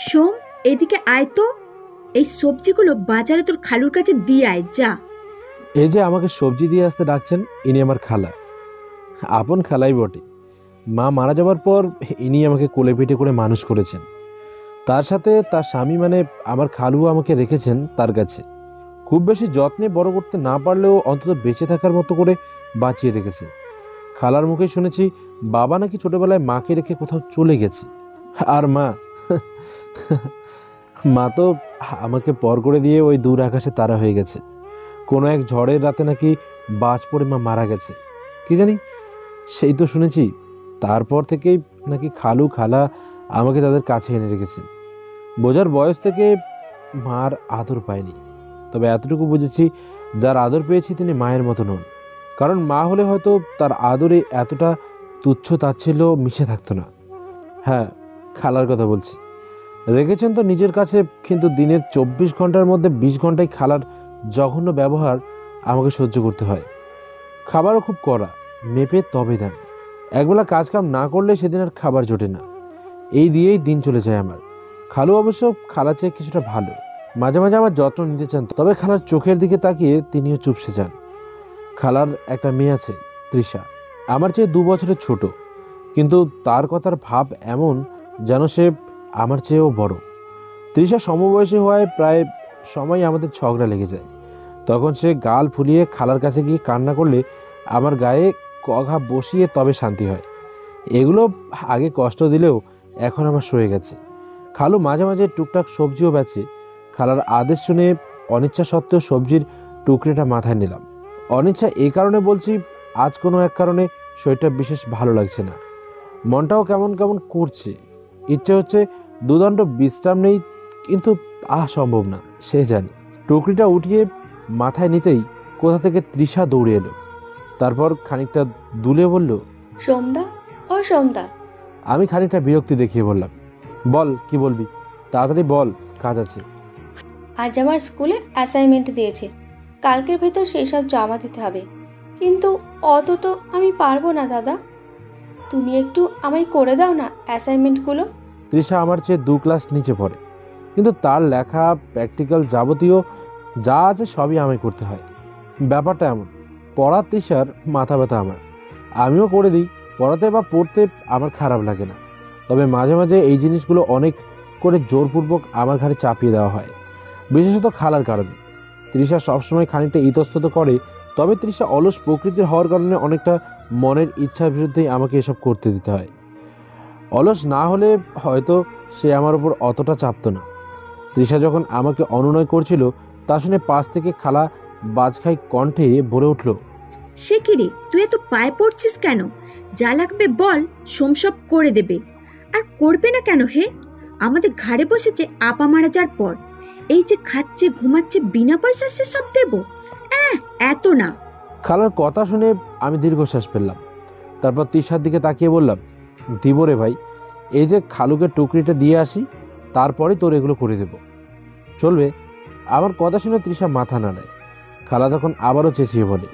সোম, এদিকে আয় তো। এই সবজিগুলো বাজারে তোর খালুর কাছে দিয়ে আয়, যা। এই যে আমাকে সবজি দিয়ে আসতে ডাকছেন, ইনি আমার খালা, আপন খালাই বটে। মা মারা যাওয়ার পর ইনি আমাকে কোলে পিঠে করে মানুষ করেছেন। তার সাথে তার স্বামী মানে আমার খালুও আমাকে রেখেছেন তার কাছে। খুব বেশি যত্নে বড় করতে না পারলেও অন্তত বেঁচে থাকার মতো করে বাঁচিয়ে রেখেছেন। খালার মুখে শুনেছি বাবা নাকি ছোটবেলায় মাকে রেখে কোথাও চলে গেছে। আর মা তো আমাকে পর করে দিয়ে ওই দূর আকাশে তারা হয়ে গেছে। কোনো এক ঝড়ের রাতে নাকি বাজ পড়ে মা মারা গেছে, কি জানি, সেই তো শুনেছি। তারপর থেকেই নাকি খালু খালা আমাকে তাদের কাছে এনে রেখেছেন। বোঝার বয়স থেকে মার আদর পায়নি, তবে এতটুকু বুঝেছি যার আদর পেয়েছি তিনি মায়ের মতো নন। কারণ মা হলে হয়তো তার আদরে এতটা তুচ্ছ তাচ্ছিল্য মিশে থাকতো না। হ্যাঁ, খালার কথা বলছি। রেখেছেন তো নিজের কাছে, কিন্তু দিনের 24 ঘন্টার মধ্যে 20 ঘন্টায় খালার জঘন্য ব্যবহার আমাকে সহ্য করতে হয়। খাবারও খুব কড়া, মেপে তবে দেন। একবেলা কাজকাম না করলে সেদিন আর খাবার জোটে না। এই দিয়েই দিন চলে যায় আমার। খালু অবশ্য খালার চেয়ে কিছুটা ভালো, মাঝে মাঝে আমার যত্ন নিতে চান, তবে খালার চোখের দিকে তাকিয়ে তিনিও চুপসে যান। খালার একটা মেয়ে আছে, তৃষা, আমার চেয়ে 2 বছরের ছোট, কিন্তু তার কথার ভাব এমন যেন সে আমার চেয়েও বড়। তৃষা সমবয়সী হওয়ায় প্রায় সময় আমাদের ঝগড়া লেগে যায়। তখন সে গাল ফুলিয়ে খালার কাছে গিয়ে কান্না করলে আমার গায়ে কঘা বসিয়ে তবে শান্তি হয়। এগুলো আগে কষ্ট দিলেও এখন আমার সয়ে গেছে। খালু মাঝে মাঝে টুকটাক সবজিও বেচে। খালার আদেশ শুনে অনিচ্ছা সত্ত্বেও সবজির টুকরিটা মাথায় নিলাম। অনিচ্ছা এই কারণে বলছি, আজ কোনো এক কারণে শরীরটা বিশেষ ভালো লাগছে না, মনটাও কেমন কেমন করছে। ইচ্ছে হচ্ছে দুদণ্ড বিশ্রাম নেই, কিন্তু সম্ভব না, সে জানি। টুকরিটা উঠিয়ে মাথায় নিতেই কোথা থেকে তৃষা দৌড়ে এলো। তারপর খানিকটা দুলে বলল, সোমদা, ও সোমদা। আমি খানিকটা বিরক্তি দেখিয়ে বললাম, বল, কি বলবি, তাড়াতাড়ি বল, কাজ আছে। আজ আমার স্কুলে অ্যাসাইনমেন্ট দিয়েছে, কালকের ভেতর সেই সব জমা দিতে হবে। কিন্তু অত তো আমি পারবো না দাদা, তুমি একটু আমায় করে দাও না অ্যাসাইনমেন্টগুলো। তৃষা আমার চেয়ে 2 ক্লাস নিচে পড়ে, কিন্তু তার লেখা প্র্যাকটিক্যাল যাবতীয় যা আছে সবই আমায় করতে হয়। ব্যাপারটা এমন, পড়া তৃষার, মাথা ব্যথা আমার। আমিও করে দিই, পড়াতে বা পড়তে আমার খারাপ লাগে না, তবে মাঝে মাঝে এই জিনিসগুলো অনেক করে জোরপূর্বক আমার ঘাড়ে চাপিয়ে দেওয়া হয়, বিশেষত খালার কারণে। তৃষা সবসময় খানিকটা ইতস্তত করে, তবে তৃষা অলস প্রকৃতির হওয়ার কারণে অনেকটা মনের ইচ্ছার বিরুদ্ধেই আমাকে এসব করতে দিতে হয়। অলস না হলে হয়তো সে আমার উপর অতটা চাপতো না। তৃষা যখন আমাকে অনুনয় করছিল তা শুনে পাশ থেকে খালা বাজখাই কণ্ঠে বলে উঠল, সে কি রে, তুই এত পায়ে পড়ছিস কেন? যা লাগবে বল, সোম সব করে দেবে। আর করবে না কেন হে? আমাদের ঘাড়ে বসেছে আপা মারা যাওয়ার পর। এই যে খাচ্ছে ঘুমাচ্ছে, বিনা পয়সা সে সব দেবো? এত না। খালার কথা শুনে আমি দীর্ঘশ্বাস ফেললাম। তারপর তৃষার দিকে তাকিয়ে বললাম, দিব রে ভাই, এই যে খালুকে টুকরিটা দিয়ে আসি, তারপরে তোর এগুলো করে দেব, চলবে? আমার কথা শুনে তৃষা মাথা নাড়ায়। খালা তখন আবারও চেঁচিয়ে বলে,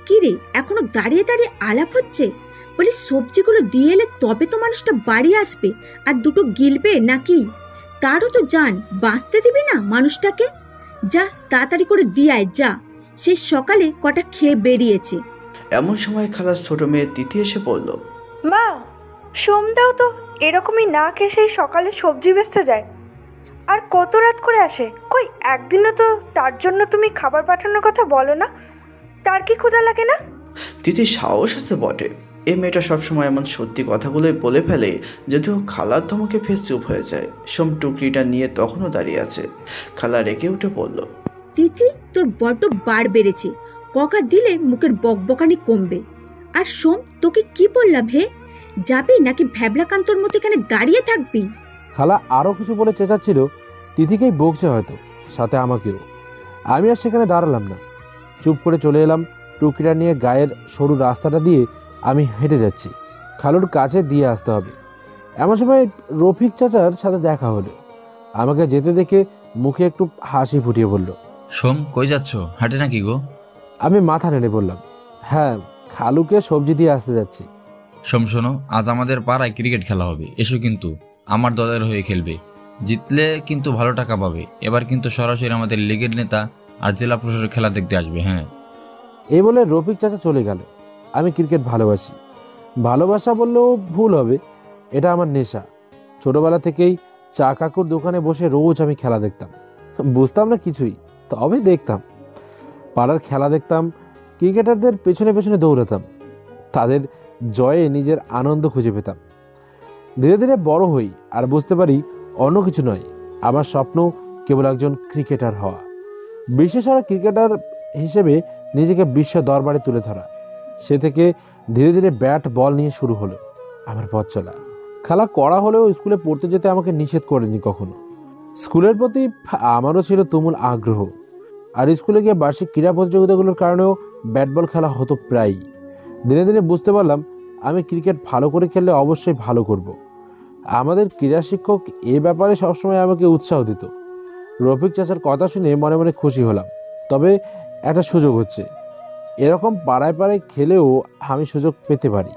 কি রে, এখনো দাঁড়িয়ে দাঁড়িয়ে আলাপ হচ্ছে? বলি সবজিগুলো দিয়ে এলে তবে তো মানুষটা বাড়ি আসবে আর দুটো গিলবে নাকি? তারও তো জান, বাঁচতে দিবি না মানুষটাকে? যা তাড়াতাড়ি করে দিয়ে আয়, যা। সে সকালে কটা খেয়ে বেরিয়েছে। এমন সময় খালার ছোট মেয়ে তিথি এসে পড়ল, মা, সোমদাও তো এরকমই না খেয়ে সেই সকালে সবজি বেচতে যায়, আর কত রাত করে আসে। কই একদিনও তো তার জন্য তুমি খাবার পাঠানোর কথা বলো না? তার কি ক্ষুধা লাগে না? তিথির সাহস আছে বটে, এ মেয়েটা সবসময় এমন সত্যি কথাগুলোই বলে ফেলে, যদিও খালার ধমকে ফের চুপ হয়ে যায়। সোম টুকরিটা নিয়ে তখনও দাঁড়িয়ে আছে। খালা রেগে উঠে পড়ল, তিথি, তোর বড্ড বার বেড়েছে। ককা দিলে মুখের বকবকানি কমবে। আর সোম, তোকে কি বললাম হে? যাবি নাকি ভ্যাবলাকান্তর মতো এখানে দাঁড়িয়ে থাকবি? খালা আরও কিছু বলে চেঁচাচ্ছিল, তিথিকেই বকছে হয়তো, সাথে আমাকেও। আমি আর সেখানে দাঁড়ালাম না, চুপ করে চলে এলাম। টুকরিটা নিয়ে গায়ের সরু রাস্তাটা দিয়ে আমি হেঁটে যাচ্ছি, খালুর কাছে দিয়ে আসতে হবে। এমন সময় রফিক চাচার সাথে দেখা হলো। আমাকে যেতে দেখে মুখে একটু হাসি ফুটিয়ে বলল, সোম, কই যাচ্ছ? হাঁটে নাকি গো? আমি মাথা নেড়ে বললাম, হ্যাঁ, খালুকে সবজি দিয়ে আসতে যাচ্ছি। সোম শোনো, আজ আমাদের পাড়ায় ক্রিকেট খেলা হবে, এসো কিন্তু, আমার দলের হয়ে খেলবে। জিতলে কিন্তু ভালো টাকা পাবে। এবার কিন্তু সরাসরি আমাদের লিগের নেতা আর জেলা প্রশাসকের খেলা দেখতে আসবে। হ্যাঁ, এই বলে রফিক চাচা চলে গেল। আমি ক্রিকেট ভালোবাসি, ভালোবাসা বললেও ভুল হবে, এটা আমার নেশা। ছোটবেলা থেকেই চা কাকুর দোকানে বসে রোজ আমি খেলা দেখতাম। বুঝতাম না কিছুই, তবে দেখতাম। পাড়ার খেলা দেখতাম, ক্রিকেটারদের পেছনে পেছনে দৌড়াতাম, তাদের জয়ে নিজের আনন্দ খুঁজে পেতাম। ধীরে ধীরে বড় হই আর বুঝতে পারি অন্য কিছু নয়, আমার স্বপ্ন কেবল একজন ক্রিকেটার হওয়া, বিশেষায়িত ক্রিকেটার হিসেবে নিজেকে বিশ্ব দরবারে তুলে ধরা। সে থেকে ধীরে ধীরে ব্যাট বল নিয়ে শুরু হলো আমার পথ চলা। খেলা করা হলেও স্কুলে পড়তে যেতে আমাকে নিষেধ করেনি কখনো। স্কুলের প্রতি আমারও ছিল তুমুল আগ্রহ, আর স্কুলে গিয়ে বার্ষিক ক্রীড়া প্রতিযোগিতাগুলোর কারণেও ব্যাট বল খেলা হতো প্রায়ই। দিনে দিনে বুঝতে পারলাম আমি ক্রিকেট ভালো করে খেললে অবশ্যই ভালো করব। আমাদের ক্রীড়া শিক্ষক এ ব্যাপারে সবসময় আমাকে উৎসাহ দিত। রফিক চাচার কথা শুনে মনে মনে খুশি হলাম। তবে একটা সুযোগ হচ্ছে, এরকম পাড়ায় পাড়ায় খেলেও আমি সুযোগ পেতে পারি,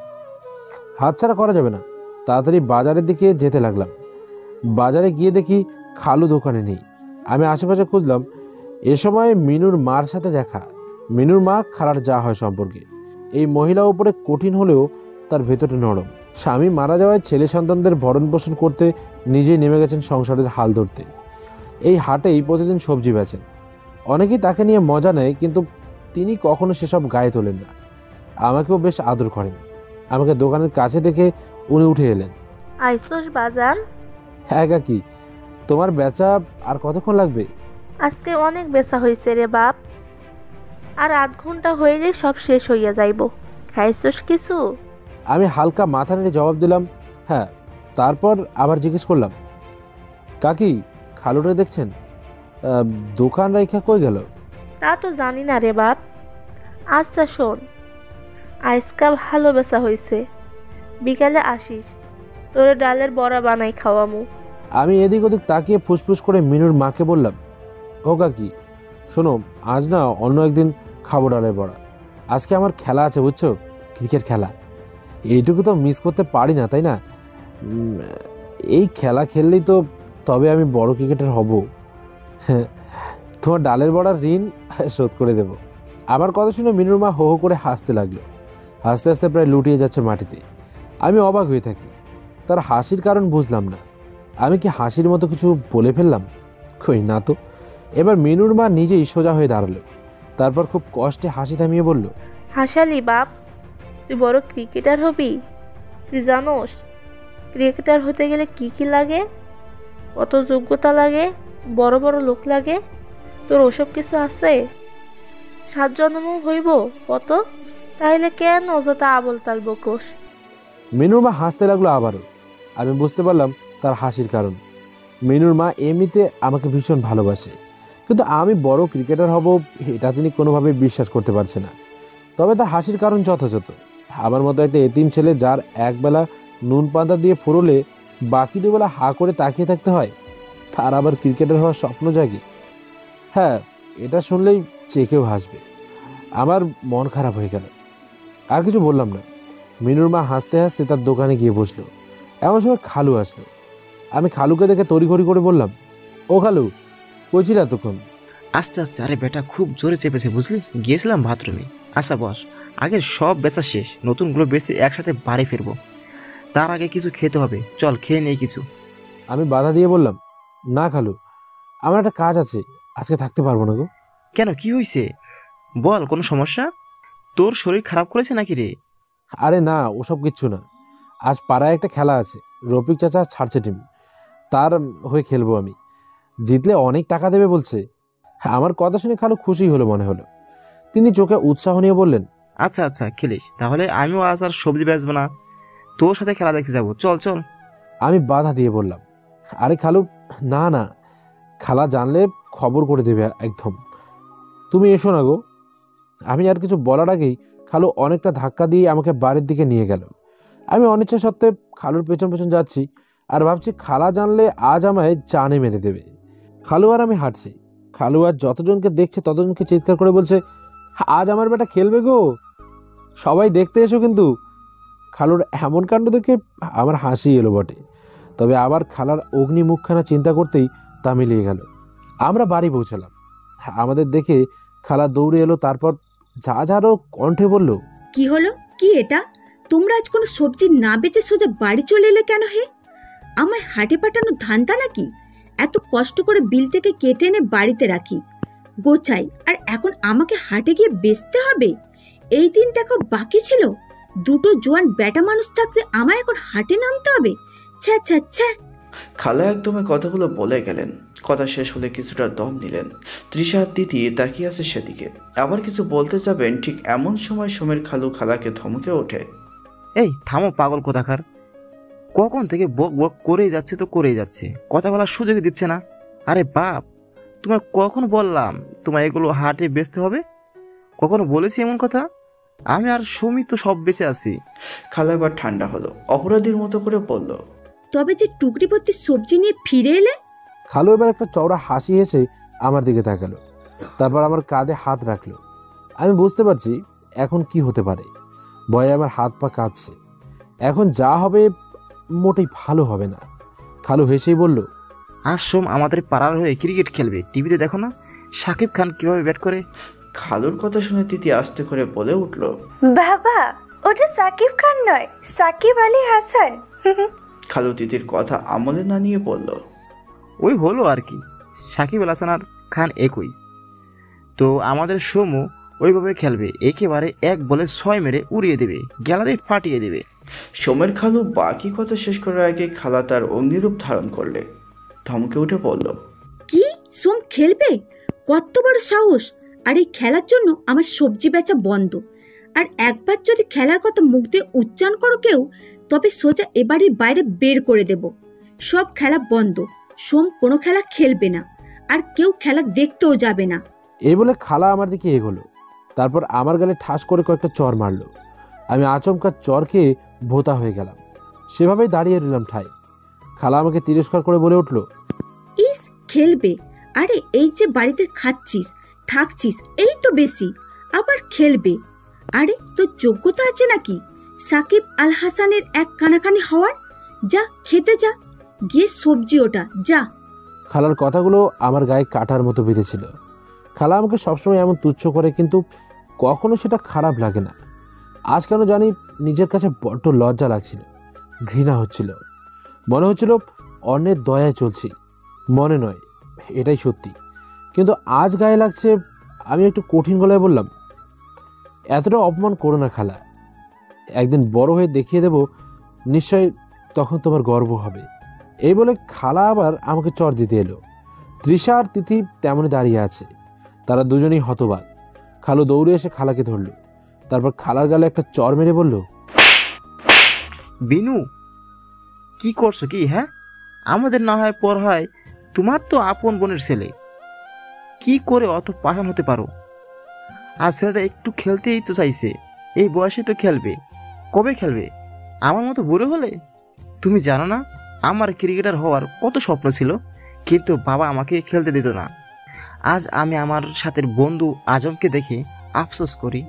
হাতছাড়া করা যাবে না। তাড়াতাড়ি বাজারের দিকে যেতে লাগলাম। বাজারে গিয়ে দেখি খালু দোকানে নেই। আমি আশেপাশে খুঁজলাম। এ সময় মিনুর মার সাথে দেখা। মিনুর মা খালার যা হয় সম্পর্কে। এই মহিলা উপরে কঠিন হলেও তার ভেতরটা নরম। স্বামী মারা যাওয়ায় ছেলে সন্তানদের ভরণ পোষণ করতে নিজেই নেমে গেছেন সংসারের হাল ধরতে। এই হাটেই প্রতিদিন সবজি বেচেন। অনেকেই তাকে নিয়ে মজা নেয়, কিন্তু তিনি কখনো সেসব গায়ে তোলেন না। আমাকেও বেশ আদর করেন। আমাকে দোকানের কাছে দেখে উনি উঠে এলেন। আইসোস বাজান, হ্যাঁ কাকি, তোমার বেচা আর কতক্ষণ লাগবে? আজকে অনেক বেচা হয়েছে রে বাপ, আর আধ ঘন্টা হইলে সব শেষ হইয়া যাইব। খাইছস কিছু? আমি হালকা মাথা নেড়ে জবাব দিলাম, হ্যাঁ। তারপর আবার জিজ্ঞেস করলাম, কাকি খালুটা দেখছেন? দোকান রাইখা কই গেল? তা তো জানি না রে বাপ। আচ্ছা শোন, আজকা ভালো বেচা হয়েছে, বিকালে আসিস, তোরে ডালের বড়া বানাই খাওয়ামু। আমি এদিক ওদিক তাকিয়ে ফুসফুস করে মিনুর মাকে বললাম, ও কাকি শোনো, আজ না অন্য একদিন খাবো ডালের বড়া। আজকে আমার খেলা আছে, বুঝছো, ক্রিকেট খেলা। এইটুকু তো মিস করতে পারি না, তাই না? এই খেলা খেললেই তো তবে আমি বড় ক্রিকেটার হব। হ্যাঁ, তোমার ডালের বড়ার ঋণ শোধ করে দেব। আমার কথা শুনে মিনুর মা হো হো করে হাসতে লাগলো। আস্তে আস্তে প্রায় লুটিয়ে যাচ্ছে মাটিতে। আমি অবাক হয়ে থাকি, তার হাসির কারণ বুঝলাম না। আমি কি হাসির মতো কিছু বলে ফেললাম? কই না তো। এবার মিনুর মা নিজেই সোজা হয়ে দাঁড়ালো। তারপর খুব কষ্টে হাসি থামিয়ে বলল, হাসালি বাপ, তুই বড় ক্রিকেটার হবি? তুই জানোস ক্রিকেটার হতে গেলে কি কি লাগে, কত যোগ্যতা লাগে, বড় বড় লোক লাগে? তোর ওসব কিছু আছে? 7 জন্ম হইব কত, তাইলে কেন অযথা আবল তাল বকোস? মিনুর মা হাসতে লাগলো আবারও। আমি বুঝতে পারলাম তার হাসির কারণ। মিনুর মা এমনিতে আমাকে ভীষণ ভালোবাসে, কিন্তু আমি বড় ক্রিকেটার হব এটা তিনি কোনোভাবেই বিশ্বাস করতে পারছে না। তবে তার হাসির কারণ যথাযথ। আমার মতো একটা এতিম ছেলে, যার একবেলা নুন পান্তা দিয়ে ফুরোলে বাকি দুবেলা হা করে তাকিয়ে থাকতে হয়, তার আবার ক্রিকেটার হওয়ার স্বপ্ন জাগে। হ্যাঁ, এটা শুনলেই চেকেও হাসবে। আমার মন খারাপ হয়ে গেল। আর কিছু বললাম না। মিনুর মা হাসতে হাসতে তার দোকানে গিয়ে বসলো। এমন সময় খালু আসলো। আমি খালুকে দেখে তড়িঘড়ি করে বললাম, ও খালু, কইছিল এতক্ষণ? আস্তে আস্তে, আরে বেটা খুব জোরে চেপেছে বুঝলি, গিয়েছিলাম বাথরুমে। আচ্ছা বস, আগের সব বেচা শেষ, নতুনগুলো বেচে একসাথে বাড়ি ফিরবো। তার আগে কিছু খেতে হবে, চল খেয়ে নেই কিছু। আমি বাধা দিয়ে বললাম, না খালু, আমার একটা কাজ আছে, আজকে থাকতে পারবো না গো। কেন, কি হয়েছে বল, কোনো সমস্যা? তোর শরীর খারাপ করেছে নাকি রে? আরে না, ওসব কিচ্ছু না। আজ পাড়ায় একটা খেলা আছে, রফিক চাচা ছাড়ছে টিম, তার হয়ে খেলবো আমি। জিতলে অনেক টাকা দেবে বলছে। আমার কথা শুনে খালু খুশি হলো মনে হলো। তিনি চোখে উৎসাহ নিয়ে বললেন, আচ্ছা আচ্ছা খেলিস, তাহলে আমিও আজ আর সবজি বেচবো না, তোর সাথে খেলা দেখতে যাবো, চল চল। আমি বাধা দিয়ে বললাম, আরে খালু, না না, খালা জানলে খবর করে দেবে একদম, তুমি এসো না গো। আমি আর কিছু বলার আগেই খালু অনেকটা ধাক্কা দিয়ে আমাকে বাড়ির দিকে নিয়ে গেল। আমি অনিচ্ছা সত্ত্বে খালুর পেছন পেছন যাচ্ছি, আর ভাবছি খালা জানলে আজ আমায় জানে মেরে দেবে। খালু আর আমি হাঁটছি। খালু আর যতজনকে দেখছে ততজনকে চিৎকার করে বলছে, আজ আমার বেটা খেলবে গো, সবাই দেখতে এসো কিন্তু। খালুর এমন কাণ্ড দেখে আমার হাসি এলো বটে। তবে আবার খালার অগ্নি মুখখানা চিন্তা করতেই তা মিলিয়ে গেল। আমরা বাড়ি পৌঁছালাম। আমাদের দেখে খালা দৌড়ে এলো, তারপর যারও কণ্ঠে বলল, কি হলো? কি এটা? তোমরা আজ কোনো সবজি না বেচে সোজা বাড়ি চলে এলে কেন হে? আমায় হাটে পাঠানো ধান্দা নাকি? এত কষ্ট করে বিল থেকে কেটে এনে বাড়িতে রাখি, গোছাই, আর এখন আমাকে হাটে গিয়ে বেচতে হবে? এই দিন দেখো বাকি ছিল। দুটো জোয়ান বেটা মানুষ থাকতে আমায় এখন হাটে নামতে হবে? ছ্যা ছ্যা ছ্যা। খালা একদমে কথাগুলো বলে গেলেন। কথা শেষ হলে কিছুটা দম নিলেন। তৃষা আর তিথি তাকিয়ে আছে সেদিকে। আবার কিছু বলতে যাবেন, ঠিক এমন সময় সোমের খালু খালাকে ধমকে ওঠে। এই থামো পাগল কোথাকার, কখন থেকে বক বক করেই যাচ্ছে তো করেই যাচ্ছে, কথা বলার সুযোগ দিচ্ছে না। আরে বাপ, তোমার কখন বললাম তোমার এগুলো হাটে বেচতে হবে? কখনো বলেছি এমন কথা? আমি আর সুমি তো সব বেঁচে আছি। খালা এবার ঠান্ডা হলো, অপরাধীর মতো করে বলল, তবে যে টুকরি ভর্তি সবজি নিয়ে ফিরে এলে? খালু এবার একটা চওড়া হাসি হেসে আমার দিকে তাকালো, তারপর আমার কাঁধে হাত রাখলো। আমি বুঝতে পারছি এখন কি হতে পারে। ভয়ে আমার হাত পা কাঁপছে। এখন যা হবে মোটেই ভালো হবে না। খালু হেসেই বলল, আজ সোম আমাদের পাড়ার হয়ে ক্রিকেট খেলবে, টিভিতে দেখো না সাকিব খান কিভাবে ব্যাট করে। খালুর কথা শুনে তিথি আস্তে করে বলে উঠল, বাবা, ওটা সাকিব খান নয়, সাকিব আলী হাসান। খালু তিথির কথা আমলে না নিয়ে বলল, ওই হলো আর কি, সাকিব আল হাসান আর খান একই। তো আমাদের সোমও ওইভাবে খেলবে, একেবারে এক বলে 6 মেরে উড়িয়ে দেবে, গ্যালারি ফাটিয়ে দেবে। সোমের খালু বাকি কথা শেষ করার আগে খালা তার অগ্নিরূপ ধারণ করলে ধমকে উঠে বলল, কি? সোম খেলবে? কত বড় সাহস! আর এই খেলার জন্য আমার সবজি বেচা বন্ধ। আর একবার যদি খেলার কথা মুখ দিয়ে উচ্চারণ করো কেউ, তবে সোজা এ বাড়ির বাইরে বের করে দেব। সব খেলা বন্ধ। সোম কোনো খেলা খেলবে না, আর কেউ খেলা দেখতেও যাবে না। এই বলে খালা আমার দিকে এগোলো, তারপর আমার গালে ঠাস করে কয়েকটা চর মারলো। আমি আচমকা চর খেয়ে ভোতা হয়ে গেলাম। সেভাবেই দাঁড়িয়ে রইলাম ঠাই। খালা আমাকে তিরস্কার করে বলে উঠল, ইস, খেলবে? আরে এই যে বাড়িতে খাচ্ছিস থাকছিস, এই তো বেশি, আবার খেলবে? আরে তোর যোগ্যতা আছে নাকি সাকিব আল হাসানের এক কানাকানি হওয়ার? যা খেতে যা, গিয়ে সবজি ওটা যা। খালার কথাগুলো আমার গায়ে কাটার মতো বেঁধেছিল। খালা আমাকে সবসময় এমন তুচ্ছ করে, কিন্তু কখনো সেটা খারাপ লাগে না। আজ কেন জানি নিজের কাছে বড্ড লজ্জা লাগছিল, ঘৃণা হচ্ছিল। মনে হচ্ছিল অন্যের দয়ায় চলছি। মনে নয়, এটাই সত্যি। কিন্তু আজ গায়ে লাগছে। আমি একটু কঠিন গলায় বললাম, এতটা অপমান করো না খালা। একদিন বড় হয়ে দেখিয়ে দেব, নিশ্চয় তখন তোমার গর্ব হবে। এই বলে খালা আবার আমাকে চর দিতে এলো। তৃষা আর তিথি তেমনই দাঁড়িয়ে আছে। তারা দুজনেই হতবাক। খালু দৌড়ে এসে খালাকে ধরল, তারপর খালার গালে একটা চর মেরে বলল, বিনু, কি করছো কি? হ্যাঁ, আমাদের না হয় পর হয়, তোমার তো আপন বোনের ছেলে, কি করে অত পাষাণ হতে পারো? আর ছেলেটা একটু খেলতেই তো চাইছে, এই বয়সে তো খেলবে। কবে খেলবে? আমার মতো বুড়ো হলে? তুমি জানো না আমার ক্রিকেটার হওয়ার কত স্বপ্ন ছিল, কিন্তু বাবা আমাকে খেলতে দিত না। আজ আমি আমার সাথে বন্ধু আজমকে দেখে আফসোস করি,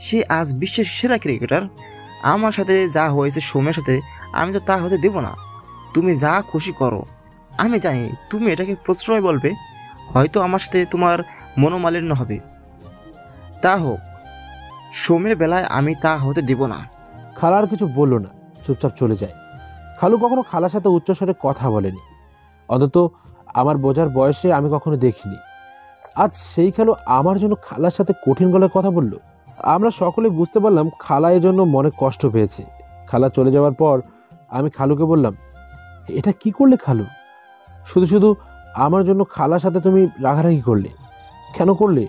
সে আজ বিশ্বের সেরা ক্রিকেটার। আমার সাথে যা হয়েছে সোমের সাথে, আমি তো তা হতে দেব না। তুমি যা খুশি করো, আমি জানি তুমি এটাকে প্রশ্রয় বলবে, হয়তো আমার সাথে তোমার মনোমালিন্য হবে। তা হোক, সোমের বেলায় আমি তা হতে দেব না। খালা আর কিছু বলল না, চুপচাপ চলে যায়। খালু কখনো খালার সাথে উচ্চস্বরে কথা বলেনি, অন্তত আমার বোঝার বয়সে আমি কখনো দেখিনি। আজ সেই খালু আমার জন্য খালার সাথে কঠিন গলায় কথা বলল। আমরা সকলে বুঝতে পারলাম খালা এজন্য মনে কষ্ট পেয়েছে। খালা চলে যাওয়ার পর আমি খালুকে বললাম, এটা কি করলে খালু? শুধু শুধু আমার জন্য খালার সাথে তুমি রাগারাগি করলে, কেন করলে?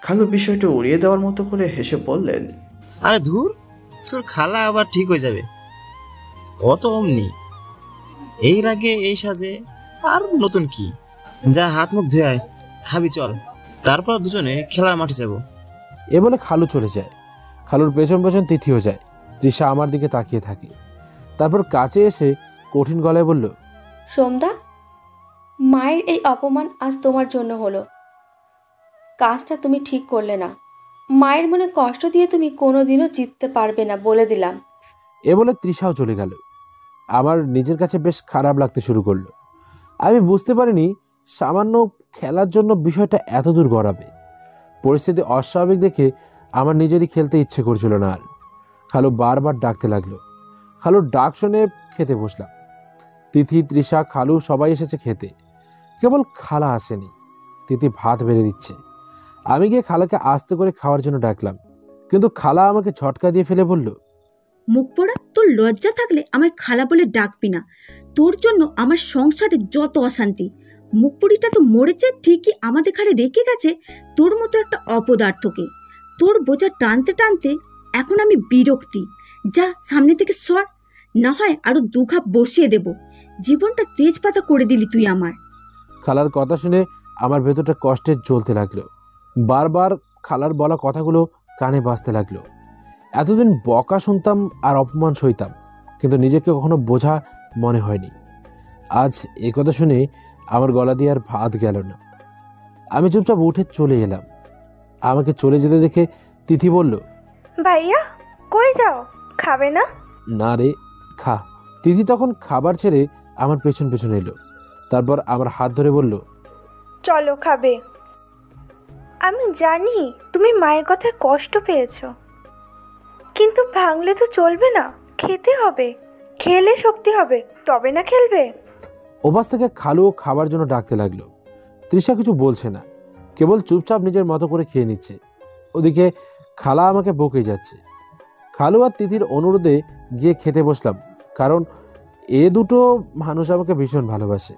খালু বিষয়টা উড়িয়ে দেওয়ার মতো করে হেসে বললেন, আরে ধুর, তোর খালা আবার ঠিক হয়ে যাবে, অত অমনি এই রাগে এই সাজে আর নতুন কি? যা হাত মুখ ধুয়ে আয়, খাবি চল, তারপর দুজনে খেলার মাঠে যাব। এ বলে খালু চলে যায়। খালুর পেছন পেছন তিথিও যায়। তৃষা আমার দিকে তাকিয়ে থাকে, তারপর কাছে এসে কঠিন গলায় বলল, সোমদা, মায়ের এই অপমান আজ তোমার জন্য হলো। কাজটা তুমি ঠিক করলে না। মায়ের মনে কষ্ট দিয়ে তুমি কোনোদিনও জিততে পারবে না, বলে দিলাম। এ বলে তৃষাও চলে গেল। আমার নিজের কাছে বেশ খারাপ লাগতে শুরু করলো। আমি বুঝতে পারিনি সামান্য খেলার জন্য বিষয়টা এত দূর গড়াবে। পরিস্থিতি অস্বাভাবিক দেখে আমার নিজেরই খেলতে ইচ্ছে করছিল না আর। খালু বারবার ডাকতে লাগলো। খালুর ডাক শুনে খেতে বসলাম। তিথি, তৃষা, খালু সবাই এসেছে খেতে, কেবল খালা আসেনি। তিথি ভাত বেড়ে দিচ্ছে। আমি গিয়ে খালাকে আস্তে করে খাওয়ার জন্য ডাকলাম, কিন্তু খালা আমাকে ঝটকা দিয়ে ফেলে বলল, মুখ পোড়া, তোর লজ্জা থাকলে আমায় খালা বলে ডাকবি না। তোর জন্য আমার সংসারে যত অশান্তি। মুখপুরিটা তো মরেছে ঠিকই, আমাদের ঘাড়ে রেখে গেছে তোর মতো একটা অপদার্থকে। তোর বোঝা টানতে টানতে এখন আমি বিরক্তি। যা সামনে থেকে সর, না হয় আরো দুঘাপ বসিয়ে দেব। জীবনটা তেজপাতা করে দিলি তুই আমার। খালার কথা শুনে আমার ভেতরটা কষ্টে জ্বলতে লাগলো। বারবার খালার বলা কথাগুলো কানে বাজতে লাগলো। এতদিন বকা শুনতাম আর অপমান সইতাম, কিন্তু নিজেকে কখনো বোঝা মনে হয়নি। আজ এ কথা শুনে আমার গলা দিয়ে আর ভাত গেল না। আমি চুপচাপ উঠে চলে এলাম। আমাকে চলে যেতে দেখে তিথি বলল, ভাইয়া কই যাও, খাবে না? না রে, খা। তিথি তখন খাবার ছেড়ে আমার পেছন পেছন এলো। তারপর আমার হাত ধরে বলল, চলো খাবে। আমি জানি তুমি মায়ের কথায় কষ্ট পেয়েছো, কিন্তু ভাঙলে তো চলবে না, খেতে হবে। খেলে শক্তি হবে, তবে না খেলবে। ওপাশ থেকে খালুও খাবার জন্য ডাকতে লাগলো। তৃষা কিছু বলছে না, কেবল চুপচাপ নিজের মতো করে খেয়ে নিচ্ছে। ওদিকে খালা আমাকে বকে যাচ্ছে। খালু আর তিথির অনুরোধে গিয়ে খেতে বসলাম, কারণ এ দুটো মানুষ আমাকে ভীষণ ভালোবাসে।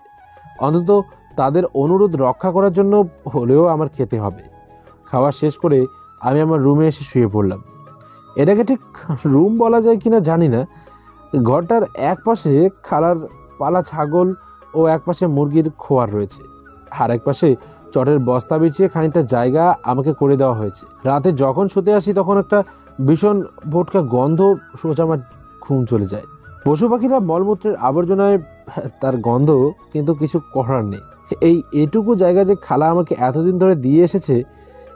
অন্তত তাদের অনুরোধ রক্ষা করার জন্য হলেও আমার খেতে হবে। খাওয়া শেষ করে আমি আমার রুমে এসে শুয়ে পড়লাম। এটাকে ঠিক রুম বলা যায় কিনা জানি না। ঘরটার এক পাশে খালার পালা ছাগল ও এক পাশে মুরগির খোয়ার রয়েছে, আর এক পাশে চটের বস্তা বিছিয়ে খানিকটা জায়গা আমাকে করে দেওয়া হয়েছে। রাতে যখন শুতে আসি তখন একটা ভীষণ ভোটকা গন্ধ, সোজা আমার ঘুম চলে যায়। পশু পাখিরা মলমূত্রের আবর্জনায় তার গন্ধ, কিন্তু কিছু করার নেই। এটুকু জায়গা যে খালা আমাকে এতদিন ধরে দিয়ে এসেছে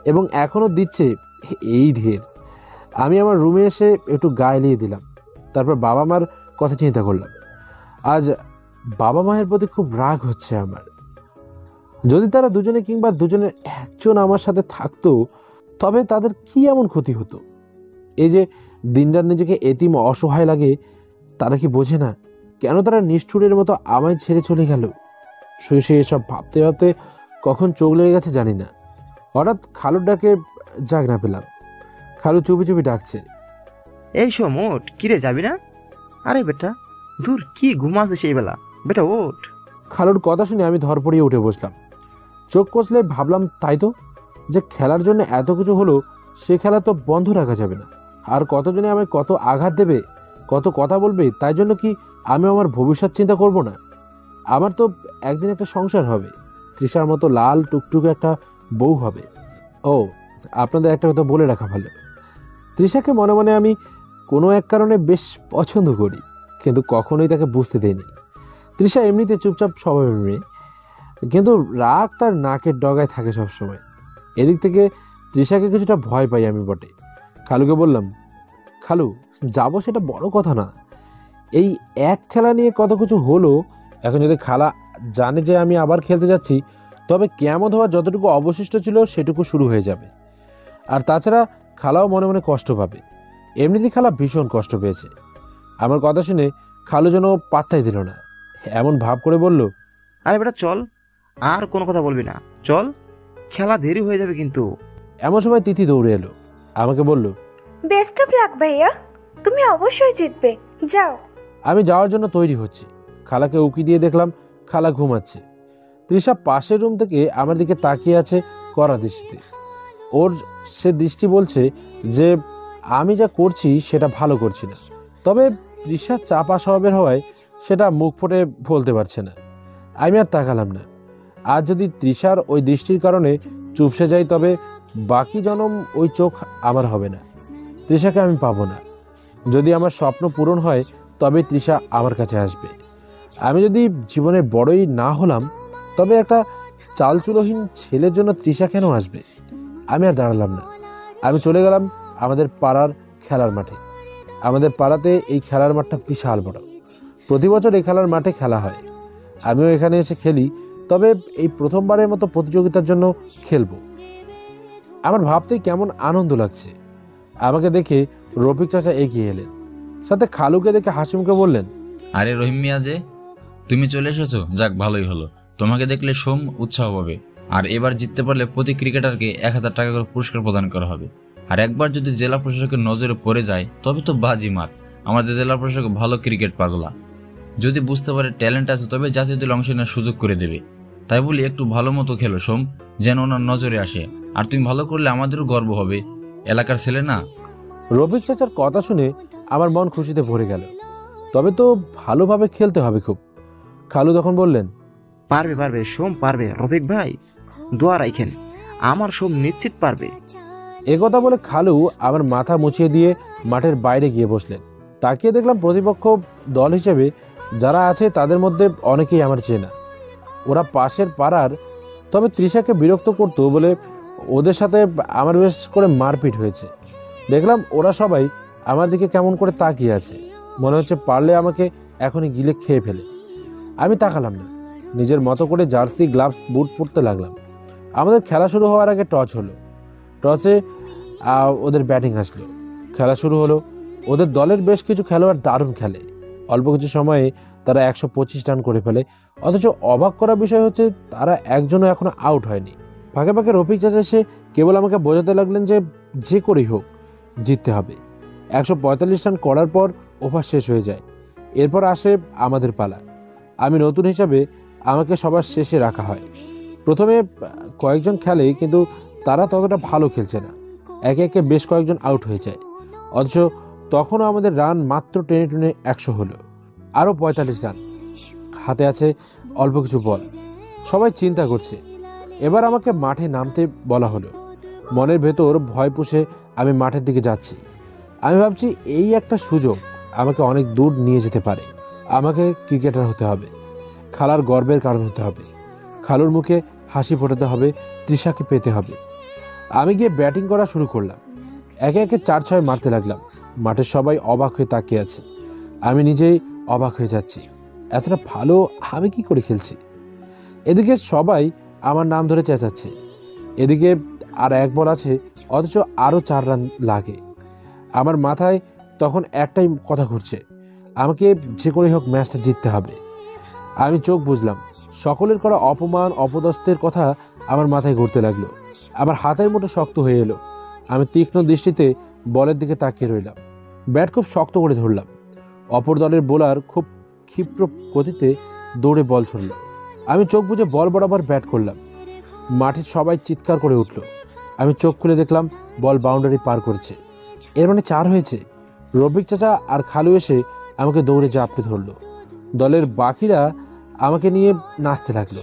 এবং এখনও দিচ্ছে, এই ঢের। আমি আমার রুমে এসে একটু গা এলিয়ে দিলাম। তারপর বাবা মার কথা চিন্তা করলাম। আজ বাবা মায়ের প্রতি খুব রাগ হচ্ছে আমার। যদি তারা দুজনে কিংবা দুজনের একজন আমার সাথে থাকতো, তবে তাদের কি এমন ক্ষতি হতো? এই যে দিনরাত নিজেকে এতিম অসহায় লাগে, তারা কি বোঝে না কেন তারা নিষ্ঠুরের মতো আমায় ছেড়ে চলে গেল? শুয়ে শুয়ে এসব ভাবতে ভাবতে কখন চোখ লেগে গেছে জানি না। হঠাৎ খালুর ডাকে জাগ না পেলাম। খালু চুপি চুপি ডাকছে, এই শোন, ওঠ। কিরে, যাবি না? আরে বেটা, দূর, কি ঘুমাচ্ছে সেই বেলা? বেটা ওঠ। খালুর কথা শুনে আমি ধরপড়িয়ে উঠে বসলাম। চোখ কষলে ভাবলাম, তাই তো, যে খেলার জন্য এত কিছু হলো, সে খেলা তো বন্ধ রাখা যাবে না। আর কতজনে আমায় কত আঘাত দেবে, কত কথা বলবে, তাই জন্য কি আমি আমার ভবিষ্যৎ চিন্তা করব না? আমার তো একদিন একটা সংসার হবে, তৃষার মতো লাল টুকটুকে একটা বউ হবে। ও, আপনাদের একটা কথা বলে রাখা ভালো, তৃষাকে মনে মনে আমি কোনো এক কারণে বেশ পছন্দ করি, কিন্তু কখনোই তাকে বুঝতে দেয়নি। তৃষা এমনিতে চুপচাপ স্বভাবের মেয়ে, কিন্তু রাগ তার নাকের ডগায় থাকে সবসময়। এদিক থেকে তৃষাকে কিছুটা ভয় পাই আমি বটে। খালুকে বললাম, খালু যাবো সেটা বড় কথা না, এই এক খেলা নিয়ে কত কিছু হলো। এখন যদি খালা জানে যে আমি আবার খেলতে যাচ্ছি, তবে কিয়ামত হওয়ার যতটুকু অবশিষ্ট ছিল সেটুকু শুরু হয়ে যাবে। আর তাছাড়া খালাও মনে মনে কষ্ট পাবে। এমনিতেই খালা ভীষণ কষ্ট পেয়েছে। আমার কথা শুনে খালু যেন পাত্তাই দিল না, এমন ভাব করে বলল, আরে বেটা চল, আর কোনো কথা বলবি না, চল, খেলা দেরি হয়ে যাবে কিন্তু। এমন সময় তিথি দৌড়ে এলো, আমাকে বলল, বেস্ট অফ লাক ভাইয়া, তুমি অবশ্যই জিতবে, যাও। আমি যাওয়ার জন্য তৈরি হচ্ছি। খালাকে উকি দিয়ে দেখলাম খালা ঘুমাচ্ছে। তৃষা পাশের রুম থেকে আমার দিকে তাকিয়ে আছে কড়া দৃষ্টিতে। ওর সে দৃষ্টি বলছে যে আমি যা করছি সেটা ভালো করছি না, তবে তৃষা চাপা স্বভাবের হওয়ায় সেটা মুখ ফুটে বলতে পারছে না। আমি আর তাকালাম না। আজ যদি তৃষার ওই দৃষ্টির কারণে চুপসে যাই, তবে বাকি জনম ওই চোখ আমার হবে না। তৃষাকে আমি পাবো না। যদি আমার স্বপ্ন পূরণ হয়, তবে তৃষা আমার কাছে আসবে। আমি যদি জীবনে বড়ই না হলাম, তবে একটা চালচুলোহীন ছেলের জন্য তৃষা কেন আসবে? আমি আর দাঁড়ালাম না। আমি চলে গেলাম আমাদের পাড়ার খেলার মাঠে। আমাদের পাড়াতে এই খেলার মাঠটা বিশাল বড়। প্রতি বছর এই খেলার মাঠে খেলা হয়, আমিও এখানে এসে খেলি, তবে এই প্রথমবারের মতো প্রতিযোগিতার জন্য খেলবো। আমার ভাবতেই কেমন আনন্দ লাগছে। আমাকে দেখে রফিক চাচা এগিয়ে এলেন, সাথে খালুকে দেখে হাসি মুখে বললেন, আরে রহিম মিয়া যে, তুমি চলে এসেছো, যাক ভালোই হলো। তোমাকে দেখলে সোম উৎসাহ পাবে। আর এবার জিততে পারলে প্রতি ক্রিকেটারকে 1000 টাকা করে পুরস্কার প্রদান করা হবে। আর একবার যদি জেলা প্রশাসকের নজরে পড়ে যায় তবে তো বাজি মার। আমাদের জেলা প্রশাসক ভালো ক্রিকেট পাগলা, যদি বুঝতে পারে ট্যালেন্ট আছে তবে জাতীয় দলে অংশ নেওয়ার সুযোগ করে দেবে। তাই বলি একটু ভালো মতো খেলো সোম, যেন ওনার নজরে আসে। আর তুমি ভালো করলে আমাদেরও গর্ব হবে, এলাকার ছেলে না। রফিক চাচার কথা শুনে আমার মন খুশিতে ভরে গেল। তবে তো ভালোভাবে খেলতে হবে খুব। খালু তখন বললেন, পারবে পারবে, সোম পারবে। রফিক ভাই দোয়া রাখেন, আমার সোম নিশ্চিত পারবে। একথা বলে খালু আমার মাথা মুছিয়ে দিয়ে মাঠের বাইরে গিয়ে বসলেন। তাকিয়ে দেখলাম প্রতিপক্ষ দল হিসেবে যারা আছে তাদের মধ্যে অনেকেই আমার চেনা। ওরা পাশের পাড়ার, তবে তৃষাকে বিরক্ত করতো বলে ওদের সাথে আমার বেশ করে মারপিট হয়েছে। দেখলাম ওরা সবাই আমার দিকে কেমন করে তাকিয়ে আছে, মনে হচ্ছে পারলে আমাকে এখনই গিলে খেয়ে ফেলে। আমি তাকালাম না, নিজের মতো করে জার্সি, গ্লাভস, বুট পরতে লাগলাম। আমাদের খেলা শুরু হওয়ার আগে টস হলো। টসে ওদের ব্যাটিং আসলো। খেলা শুরু হলো। ওদের দলের বেশ কিছু খেলোয়াড় দারুণ খেলে। অল্প কিছু সময়ে তারা 125 রান করে ফেলে। অথচ অবাক করা বিষয় হচ্ছে তারা একজনও এখনো আউট হয়নি। ফাঁকে ফাঁকে রফিক চাচা এসে কেবল আমাকে বোঝাতে লাগলেন যে করেই হোক জিততে হবে। 145 রান করার পর ওভার শেষ হয়ে যায়। এরপর আসে আমাদের পালা। আমি নতুন হিসাবে আমাকে সবার শেষে রাখা হয়। প্রথমে কয়েকজন খেলে, কিন্তু তারা ততটা ভালো খেলছে না। একে একে বেশ কয়েকজন আউট হয়ে যায়। অথচ তখনও আমাদের রান মাত্র টেনে টেনে 100 হলো। আরও 45 রান, হাতে আছে অল্প কিছু বল। সবাই চিন্তা করছে। এবার আমাকে মাঠে নামতে বলা হলো। মনের ভেতর ভয় পুষে আমি মাঠের দিকে যাচ্ছি। আমি ভাবছি এই একটা সুযোগ আমাকে অনেক দূর নিয়ে যেতে পারে। আমাকে ক্রিকেটার হতে হবে, খেলার গর্বের কারণ হতে হবে, খালুর মুখে হাসি ফোটাতে হবে, তৃষাকে পেতে হবে। আমি গিয়ে ব্যাটিং করা শুরু করলাম। একে একে 4-6 মারতে লাগলাম। মাঠের সবাই অবাক হয়ে তাকিয়ে আছে। আমি নিজেই অবাক হয়ে যাচ্ছি, এতটা ভালো আমি কি করে খেলছি। এদিকে সবাই আমার নাম ধরে চেঁচাচ্ছে। এদিকে আর 1 বল আছে, অথচ আরও 4 রান লাগে। আমার মাথায় তখন একটাই কথা ঘুরছে, আমাকে যে করে হোক ম্যাচটা জিততে হবে। আমি চোখ বুঝলাম। সকলের করা অপমান, অপদস্থের কথা আমার মাথায় ঘুরতে লাগলো। আমার হাতের মুঠো শক্ত হয়ে এলো। আমি তীক্ষ্ণ দৃষ্টিতে বলের দিকে তাকিয়ে রইলাম। ব্যাট খুব শক্ত করে ধরলাম। অপর দলের বোলার খুব ক্ষিপ্র গতিতে দৌড়ে বল ছুড়ল। আমি চোখ বুজে বল বরাবর ব্যাট করলাম। মাঠের সবাই চিৎকার করে উঠল। আমি চোখ খুলে দেখলাম বল বাউন্ডারি পার করেছে। এর মানে 4 হয়েছে। রফিক চাচা আর খালু এসে আমাকে দৌড়ে জাপটে ধরলো। দলের বাকিরা আমাকে নিয়ে নাচতে লাগলো।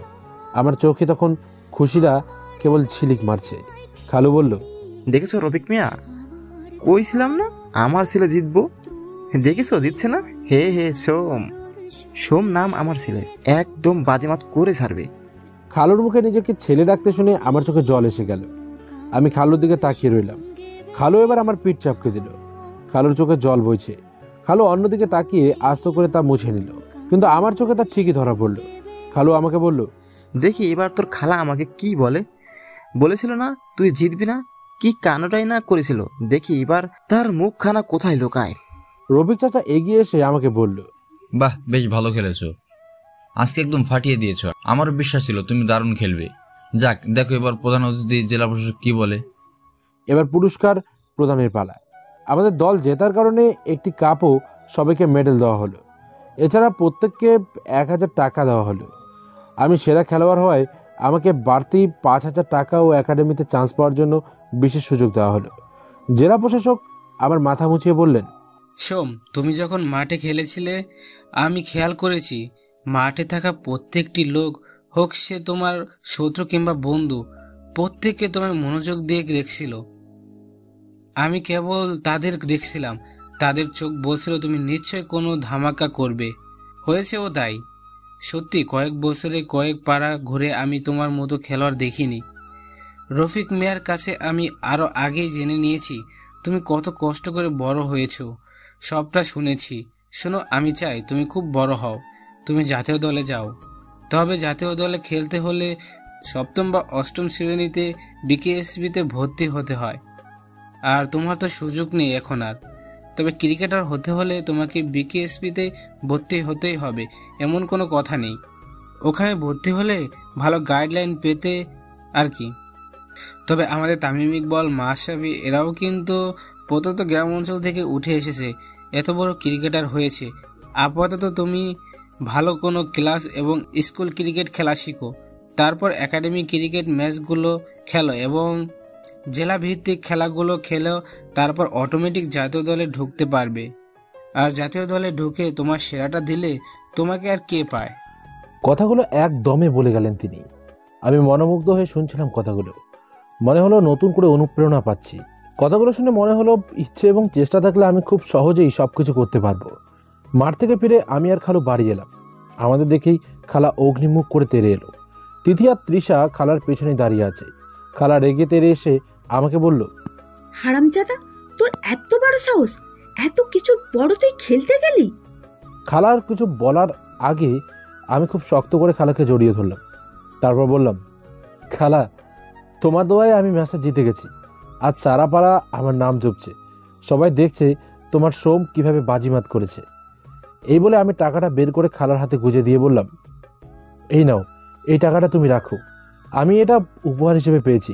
আমার চোখে তখন খুশিরা কেবল ঝিলিক মারছে। খালু বলল, দেখেছো রফিক মিয়া, কইছিলাম না আমার ছেলে জিতবো। দেখেছো জিতছে না। হে হে সোম, সোম নাম আমার ছেলে, একদম বাজিমাত করে ছাড়বে। খালুর মুখে নিজেকে ছেলে ডাকতে শুনে আমার চোখে জল এসে গেল। আমি খালুর দিকে তাকিয়ে রইলাম। খালু এবার আমার পিঠ চাপকে দিল। খালুর চোখে জল বইছে। খালু অন্যদিকে তাকিয়ে আস্ত করে তা মুছে নিল, কিন্তু আমার চোখে তা ঠিকই ধরা পড়ল। খালু আমাকে বলল, দেখি এবার তোর খালা আমাকে কি বলে। বলেছিল না তুই জিতবি না, কি কানোটাই না করেছিল। দেখি এবার তার মুখখানা কোথায় লোকায়। রফিক চাচা এগিয়ে এসে আমাকে বলল, বাহ, বেশ ভালো খেলেছো, আজকে একদম ফাটিয়ে দিয়েছো। আমারও বিশ্বাস ছিল তুমি দারুণ খেলবে। যাক, দেখো এবার প্রধান অতিথি জেলা প্রশাসক কি বলে। এবার পুরস্কার প্রদানের পালা। আমাদের দল জেতার কারণে একটি কাপও সবাইকে মেডেল দেওয়া হলো। এছাড়া প্রত্যেককে 1000 টাকা দেওয়া হলো। আমি সেরা খেলোয়াড় হওয়ায় আমাকে বাড়তি 5000 টাকা ও একাডেমিতে চান্স পাওয়ার জন্য বিশেষ সুযোগ দেওয়া হলো। জেলা প্রশাসক আমার মাথা মুছিয়ে বললেন, সোম, তুমি যখন মাঠে খেলেছিলে আমি খেয়াল করেছি মাঠে থাকা প্রত্যেকটি লোক, হোক সে তোমার শত্রু কিংবা বন্ধু, প্রত্যেককে তোমার মনোযোগ দিয়ে দেখছিল। আমি কেবল তাদের দেখছিলাম, তাদের চোখ বলছিল তুমি নিশ্চয় কোনো ধামাকা করবে। হয়েছেও তাই। সত্যি কয়েক বছরে কয়েক পাড়া ঘুরে আমি তোমার মতো খেলোয়াড় দেখিনি। রফিক মিয়ার কাছে আমি আরও আগেই জেনে নিয়েছি তুমি কত কষ্ট করে বড় হয়েছো। সবটা শুনেছি, শোনো, আমি চাই তুমি খুব বড় হও, তুমি জাতীয় দলে যাও। তবে জাতীয় দলে খেলতে হলে সপ্তম বা অষ্টম শ্রেণীতে বিকেএসপিতে ভর্তি হতে হয়, আর তোমার তো সুযোগ নেই এখন আর। তবে ক্রিকেটার হতে হলে তোমাকে বিকেএসপিতে ভর্তি হতেই হবে, এমন কোনো কথা নেই। ওখানে ভর্তি হলে ভালো গাইডলাইন পেতে আর কি। তবে আমাদের তামিম ইকবল, মাশরাফি এরাও কিন্তু প্রত্যন্ত গ্রাম অঞ্চল থেকে উঠে এসেছে, এত বড় ক্রিকেটার হয়েছে। আপাতত তুমি ভালো কোনো ক্লাস এবং স্কুল ক্রিকেট খেলা শিখো, তারপর একাডেমি ক্রিকেট ম্যাচগুলো খেলো এবং জেলা ভিত্তিক খেলাগুলো খেলো, তারপর অটোমেটিক জাতীয় দলে ঢুকতে পারবে। আর জাতীয় দলে ঢুকে তোমার সেরাটা দিলে তোমাকে আর কে পায়। কথাগুলো একদমে বলে গেলেন তিনি। আমি মনোমুগ্ধ হয়ে শুনছিলাম কথাগুলো। মনে হলো নতুন করে অনুপ্রেরণা পাচ্ছি। কথাগুলো শুনে মনে হলো ইচ্ছে এবং চেষ্টা থাকলে আমি খুব সহজেই সব কিছু করতে পারবো। মাঠ থেকে ফিরে আমি আর খালু বাড়ি এলাম। আমাদের দেখেই খালা অগ্নিমুখ করে তেড়ে এলো। তিথি আর তৃষা খালার পেছনে দাঁড়িয়ে আছে। খালা রেগে তেড়ে এসে আমাকে বলল, হারামজাদা, তোর এত বড় সাহস! এত কিছুর বড় তুই খেলতে গেলি? খালার কিছু বলার আগে আমি খুব শক্ত করে খালাকে জড়িয়ে ধরলাম। তারপর বললাম, খালা, তোমার দোয়ায় আমি ম্যাচটা জিতে গেছি। আজ সারা পাড়া আমার নাম জপছে, সবাই দেখছে তোমার সোম কিভাবে বাজিমাত করেছে। এই বলে আমি টাকাটা বের করে খালার হাতে গুজে দিয়ে বললাম, এই নাও, এই টাকাটা তুমি রাখো। আমি এটা উপহার হিসেবে পেয়েছি।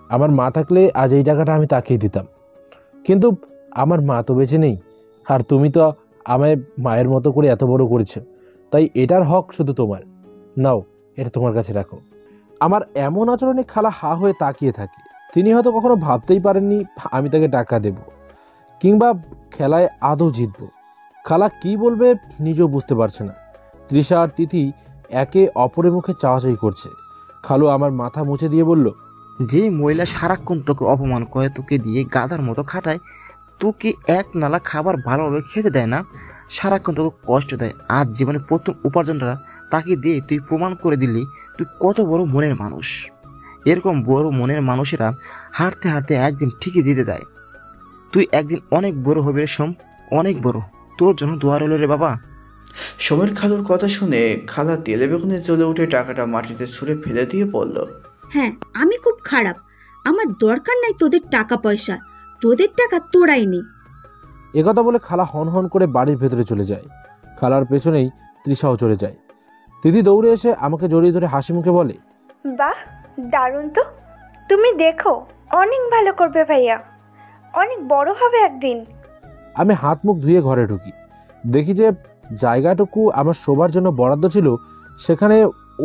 আমার মা থাকলে আজ এই টাকাটা আমি তাকেই দিতাম, কিন্তু আমার মা তো বেঁচে নেই, আর তুমি তো আমায় মায়ের মতো করে এত বড় করেছো, তাই এটার হক শুধু তোমার। নাও, এটা তোমার কাছে রাখো। আমার এমন আচরণে খালা হা হয়ে তাকিয়ে থাকে। তিনি হয়তো কখনো ভাবতেই পারেননি আমি তাকে টাকা দেব কিংবা খেলায় আদৌ জিতব। খালা কি বলবে নিজেও বুঝতে পারছে না। তৃষা আর তিথি একে অপরের মুখে চাওয়াচাই করছে। খালু আমার মাথা মুছে দিয়ে বলল, যে মহিলা সারাক্ষণ তোকে অপমান করে, তোকে দিয়ে গাধার মতো খাটায়, তোকে এক নালা খাবার ভালোভাবে খেতে দেয় না, সারাক্ষণ তোকে কষ্ট দেয়, আজ জীবনে প্রথম উপার্জনটা তাকে দিয়ে তুই প্রমাণ করে দিলি তুই কত বড় মনের মানুষ। এরকম বড় মনের মানুষেরা হাঁটতে হাঁটতে একদিন ঠিকই জিতে যায়। তুই একদিন অনেক বড় হবে রে সোম, অনেক বড়। তোর জন্য দোয়া রইল রে বাবা। সোমের খালুর কথা শুনে খালা তেলে বেগুনে জ্বলে উঠে টাকাটা মাটিতে ছুঁড়ে ফেলে দিয়ে বলল, হ্যাঁ, আমি খুব খারাপ। আমার দরকার নাই তোদের টাকা পয়সা, তোদের টাকা তোরাই নে। একথা বলে খালা হন হন করে বাড়ির ভেতরে চলে যায়। খালার পেছনেই তৃষাও চলে যায়। দিদি দৌড়ে এসে আমাকে জড়িয়ে ধরে হাসি মুখে বলে, বাহ, দারুণ তো। তুমি দেখো, অনেক ভালো করবে ভাইয়া, অনেক বড় হবে একদিন। আমি হাত মুখ ধুয়ে ঘরে ঢুকি। দেখি যে জায়গাটুকু আমার শোবার জন্য বরাদ্দ ছিল, সেখানে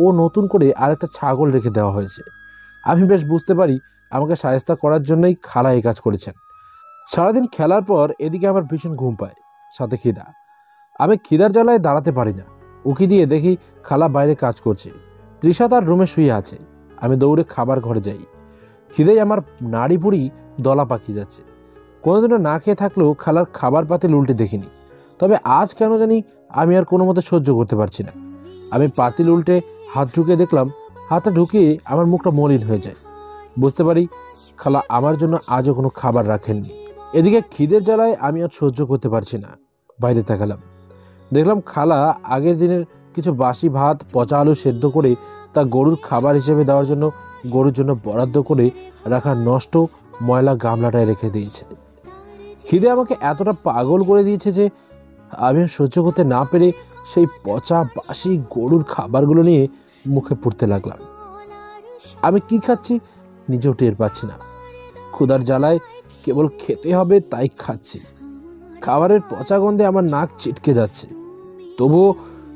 ও নতুন করে আরেকটা ছাগল রেখে দেওয়া হয়েছে। আমি বেশ বুঝতে পারি আমাকে শায়েস্তা করার জন্যই খালা এই কাজ করেছেন। সারাদিন খেলার পর এদিকে আমার ভীষণ ঘুম পায়, সাথে খিদা। আমি খিদার জ্বালায় দাঁড়াতে পারি না। উকি দিয়ে দেখি খালা বাইরে কাজ করছে, তৃষা তার রুমে শুয়ে আছে। আমি দৌড়ে খাবার ঘরে যাই। খিদেই আমার নাড়ি বুড়ি দলা পাকিয়ে যাচ্ছে। কোনোদিনও না খেয়ে থাকলেও খালার খাবার পাতিল উল্টে দেখিনি, তবে আজ কেন জানি আমি আর কোনো মতে সহ্য করতে পারছি না। আমি পাতিল উল্টে হাত ঢুকে দেখলাম, হাতটা ঢুকিয়ে আমার মুখটা মলিন হয়ে যায়। বুঝতে পারি খালা আমার জন্য আজও কোনো খাবার রাখেননি। এদিকে খিদের জ্বালায় আমি আর সহ্য করতে পারছি না। বাইরে তাকালাম, দেখলাম খালা আগের দিনের কিছু বাসি ভাত, পচা আলু সেদ্ধ করে তা গরুর খাবার হিসেবে দেওয়ার জন্য গরুর জন্য বরাদ্দ করে রাখা নষ্ট ময়লা গামলাটায় রেখে দিয়েছে। খিদে আমাকে এতটা পাগল করে দিয়েছে যে আমি সহ্য করতে না পেরে সেই পচা বাসি গরুর খাবারগুলো নিয়ে মুখে পুড়তে লাগলাম। আমি কি খাচ্ছি নিজেও টের পাচ্ছি না। ক্ষুধার জ্বালায় কেবল খেতে হবে তাই খাচ্ছি। খাবারের পচা গন্ধে আমার নাক ছিটকে যাচ্ছে, তবুও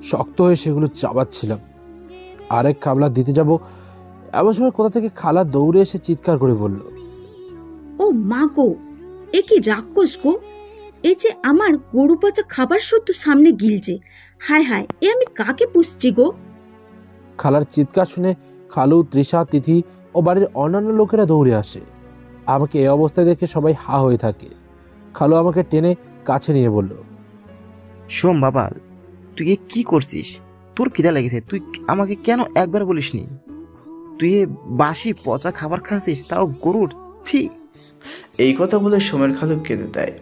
শক্ত হয়ে সেগুলো চাবাচ্ছিলাম। আরেক খাবলা দিতে যাব, এমন সময় কোথা থেকে খালা দৌড়ে এসে চিৎকার করে বলল, ও মা গো, এ কি রাক্ষস গো! এই যে আমার গরু পচা খাবার শুদ্ধ সামনে গিলছে। হায় হায়, এ আমি কাকে পুষছি গো! খালার চিৎকার শুনে খালু, তৃষা, তিথি ও বাড়ির অন্যান্য লোকেরা দৌড়ে আসে। আমাকে এই অবস্থায় দেখে সবাই হা হয়ে থাকে। খালু আমাকে টেনে কাছে নিয়ে বলল, সোম বাবা, তুই এ কি করছিস? তোর খিদা লেগেছে, তুই আমাকে কেন একবার বলিসনি? তুই এ বাসি পচা খাবার খাচ্ছিস, তাও গরুর! ছি! এই কথা বলে সোমের খালু কেঁদে দেয়।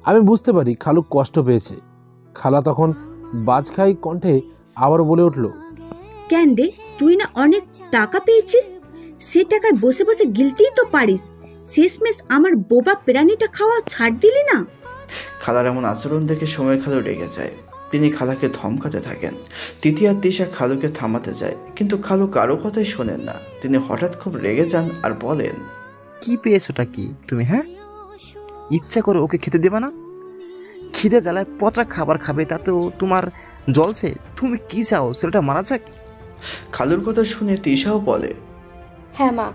আমি বুঝতে পারি খালু কষ্ট পেয়েছে। খালা তখন বাজখাই কণ্ঠে আবারও বলে উঠল, কেন রে, তুই না অনেক টাকা পেয়েছিস? সে টাকায় বসে বসে গিলতেই তো পারিস। শেষমেশ আমার বোবা প্রাণীটা খাওয়া ছাড় দিলি না। খালার এমন আচরণ দেখে সময় খালু রেগে যায়। তিনি খালাকে ধমকাতে থাকেন। তিথি আর তিশা খালুকে থামাতে যায়, কিন্তু খালু কারো কথাই শোনেন না। তিনি হঠাৎ খুব রেগে যান আর বলেন, কি পেয়েছোটা কি তুমি? হ্যাঁ, ইচ্ছা করে ওকে খেতে দেবে না? খিদে জ্বালায় পচা খাবার খাবে, তাতেও তোমার জ্বলছে। তুমি কি চাও ছেলেটা মারা যাক? খালুর কথা শুনে তিশাও বলে, হ্যাঁ মা,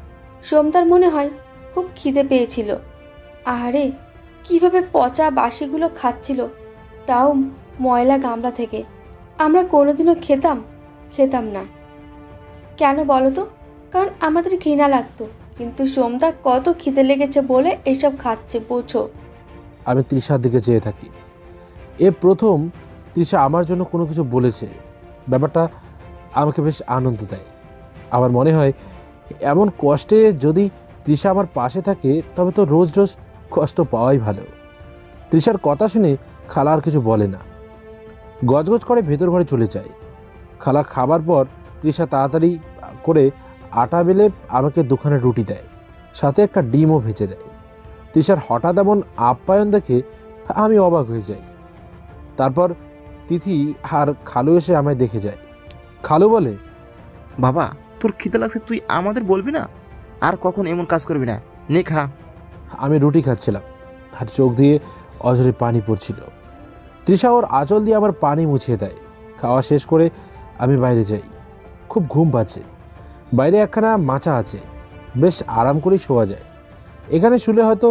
সোমদার মনে হয় খুব খিদে পেয়েছিল। আহারে, কিভাবে পচা বাসিগুলো খাচ্ছিল, তাও ময়লা গামলা থেকে। আমরা কোনোদিনও খেতাম না। কেন বলো তো? কারণ আমাদের ঘৃণা লাগতো। কিন্তু সোমদা কত খিদে লেগেছে বলে এসব খাচ্ছে, বোঝো। আমি তৃষার দিকে চেয়ে থাকি। এ প্রথম তৃষা আমার জন্য কোনো কিছু বলেছে। ব্যাপারটা আমাকে বেশ আনন্দ দেয়। আমার মনে হয় এমন কষ্টে যদি তৃষা আমার পাশে থাকে তবে তো রোজ রোজ কষ্ট পাওয়াই ভালো। তৃষার কথা শুনে খালা আর কিছু বলে না, গজগজ করে ভেতর ঘরে চলে যায়। খালা খাবার পর তৃষা তাড়াতাড়ি করে আটা বেলে আমাকে দুখানা রুটি দেয়, সাথে একটা ডিমও ভেজে দেয়। তৃষার হঠাৎ এমন আপ্যায়ন দেখে আমি অবাক হয়ে যাই। তারপর তিথি আর খালু এসে আমায় দেখে যায়। খালু বলে, বাবা, তোর খিদে লাগছে, তুই আমাদের বলবি না? আর কখন এমন কাজ করবি না, নে খা। আমি রুটি খাচ্ছিলাম আর চোখ দিয়ে অঝরে পানি পড়ছিল। তৃষা ওর আঁচল দিয়ে আমার পানি মুছিয়ে দেয়। খাওয়া শেষ করে আমি বাইরে যাই। খুব ঘুম পাচ্ছে। বাইরে একখানা মাচা আছে, বেশ আরাম করেই শোয়া যায়। এখানে শুলে হয়তো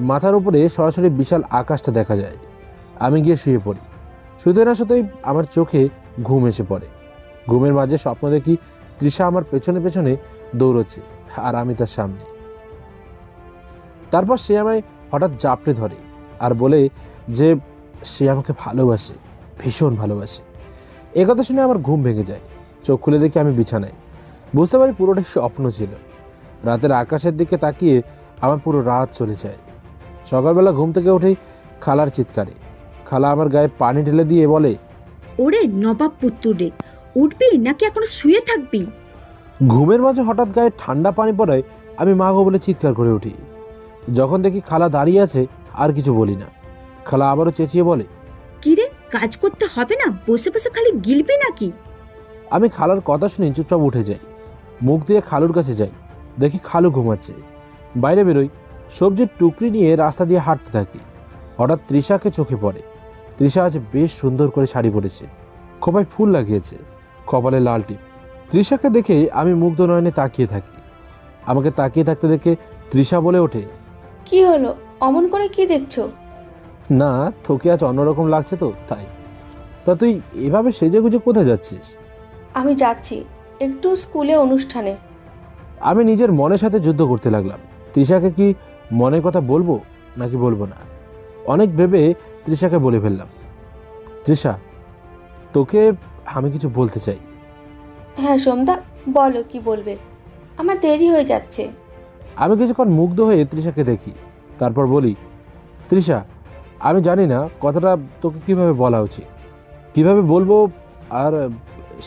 মাথার উপরে সরাসরি বিশাল আকাশটা দেখা যায়। আমি গিয়ে শুয়ে পড়ি। শুতে না শুতেই আমার চোখে ঘুম এসে পড়ে। ঘুমের মাঝে স্বপ্ন দেখি তৃষা আমার পেছনে পেছনে দৌড়চ্ছে আর আমি তার সামনে। তারপর সে আমায় হঠাৎ জাপটে ধরে আর বলে যে সে আমাকে ভালোবাসে, ভীষণ ভালোবাসে। এ কথা শুনে আমার ঘুম ভেঙে যায়। চোখ খুলে দেখি আমি বিছানায়। বুঝতে পারি পুরোটাই স্বপ্ন ছিল। রাতের আকাশের দিকে তাকিয়ে আমার পুরো রাত চলে যায়। সকালবেলা ঘুম থেকে উঠেই খালার চিৎকারে। খালা আমার গায়ে পানি ঢেলে দিয়ে বলে, ওরে নবাব পুত্তু রে, উঠবি নাকি এখনো শুয়ে থাকবি? ঘুমের মাঝে হঠাৎ গায়ে ঠান্ডা পানি পড়ায় আমি মা গো বলে চিৎকার করে উঠি। যখন দেখি খালা দাঁড়িয়ে আছে আর কিছু বলি না। খালা আবারও চেঁচিয়ে বলে, কিরে, কাজ করতে হবে না? বসে বসে খালি গিলবি নাকি? আমি খালার কথা শুনে চুপচাপ উঠে যাই। মুখ দিয়ে খালুর কাছে যাই। দেখি খালু ঘুমাচ্ছে। বাইরে বেরোই, সবজির টুকরি নিয়ে রাস্তা দিয়ে হাঁটতে থাকি। হঠাৎ তৃষাকে চোখে পড়ে। তৃষা আজ বেশ সুন্দর করে শাড়ি পরেছে, খোপায় ফুল লাগিয়েছে, কপালে লাল টিপ। তৃষাকে দেখে আমি মুগ্ধ নয়নে তাকিয়ে থাকি। আমাকে তাকিয়ে থাকতে দেখে তৃষা বলে ওঠে, কি হলো? অমন করে কি দেখছো? না, তোকে আজ অন্যরকম লাগছে তো তাই। তা তুই এভাবে সেজেগুজে কোথায় যাচ্ছিস? আমি যাচ্ছি একটু স্কুলে অনুষ্ঠানে। আমি নিজের মনের সাথে যুদ্ধ করতে লাগলাম। তৃষাকে কি মনের কথা বলবো নাকি বলবো না, অনেক ভেবে তৃষাকে বলে ফেললাম, তৃষা, তোকে আমি কিছু বলতে চাই। হ্যাঁ সোমদা, বলো কি বলবে, আমার দেরি হয়ে যাচ্ছে। আমি কিছুক্ষণ মুগ্ধ হয়ে তৃষাকে দেখি, তারপর বলি, তৃষা, আমি জানি না কথাটা তোকে কিভাবে বলা উচিত, কিভাবে বলবো, আর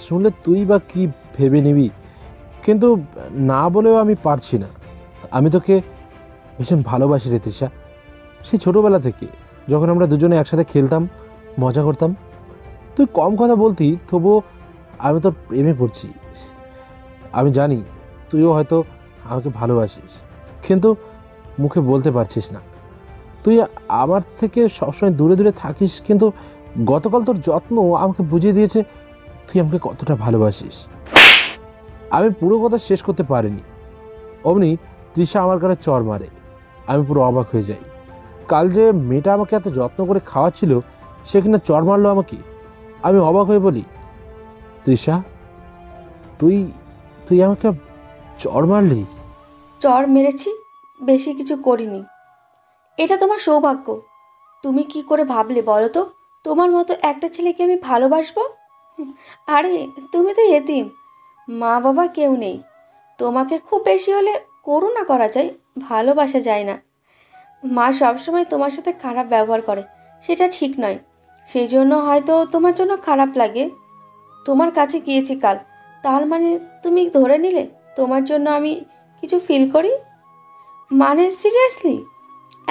শুনলে তুই বা কি ভেবে নিবি, কিন্তু না বলেও আমি পারছি না। আমি তোকে ভীষণ ভালোবাসি রে তৃষা। সেই ছোটোবেলা থেকে যখন আমরা দুজনে একসাথে খেলতাম, মজা করতাম, তুই কম কথা বলতি, তবুও আমি তোর প্রেমে পড়ছি। আমি জানি তুইও হয়তো আমাকে ভালোবাসিস, কিন্তু মুখে বলতে পারছিস না। তুই আমার থেকে সবসময় দূরে দূরে থাকিস, কিন্তু গতকাল তোর যত্ন আমাকে বুঝিয়ে দিয়েছে তুই আমাকে কতটা ভালোবাসিস। আমি পুরো কথা শেষ করতে পারিনি, অমনি তৃষা আমার গায়ে চড় মারে। আমি পুরো অবাক হয়ে যাই। কাল যে মেয়েটা আমাকে এত যত্ন করে খাওয়াচ্ছিল সে কিনা চড় মারলো আমাকে। আমি অবাক হয়ে বলি, তৃষা, তুই তুই আমাকে চড় মারলি? চড় মেরেছি, বেশি কিছু করিনি। এটা তোমার সৌভাগ্য। তুমি কি করে ভাবলে বলো তো তোমার মতো একটা ছেলেকে আমি ভালোবাসবো? আরে তুমি তো এতিম, মা বাবা কেউ নেই। তোমাকে খুব বেশি হলে করুণা করা যায়, ভালোবাসা যায় না। মা সবসময় তোমার সাথে খারাপ ব্যবহার করে, সেটা ঠিক নয়। সেই জন্য হয়তো তোমার জন্য খারাপ লাগে। তোমার কাছে গিয়েছি কাল, তার মানে তুমি ধরে নিলে তোমার জন্য আমি কিছু ফিল করি? মানে সিরিয়াসলি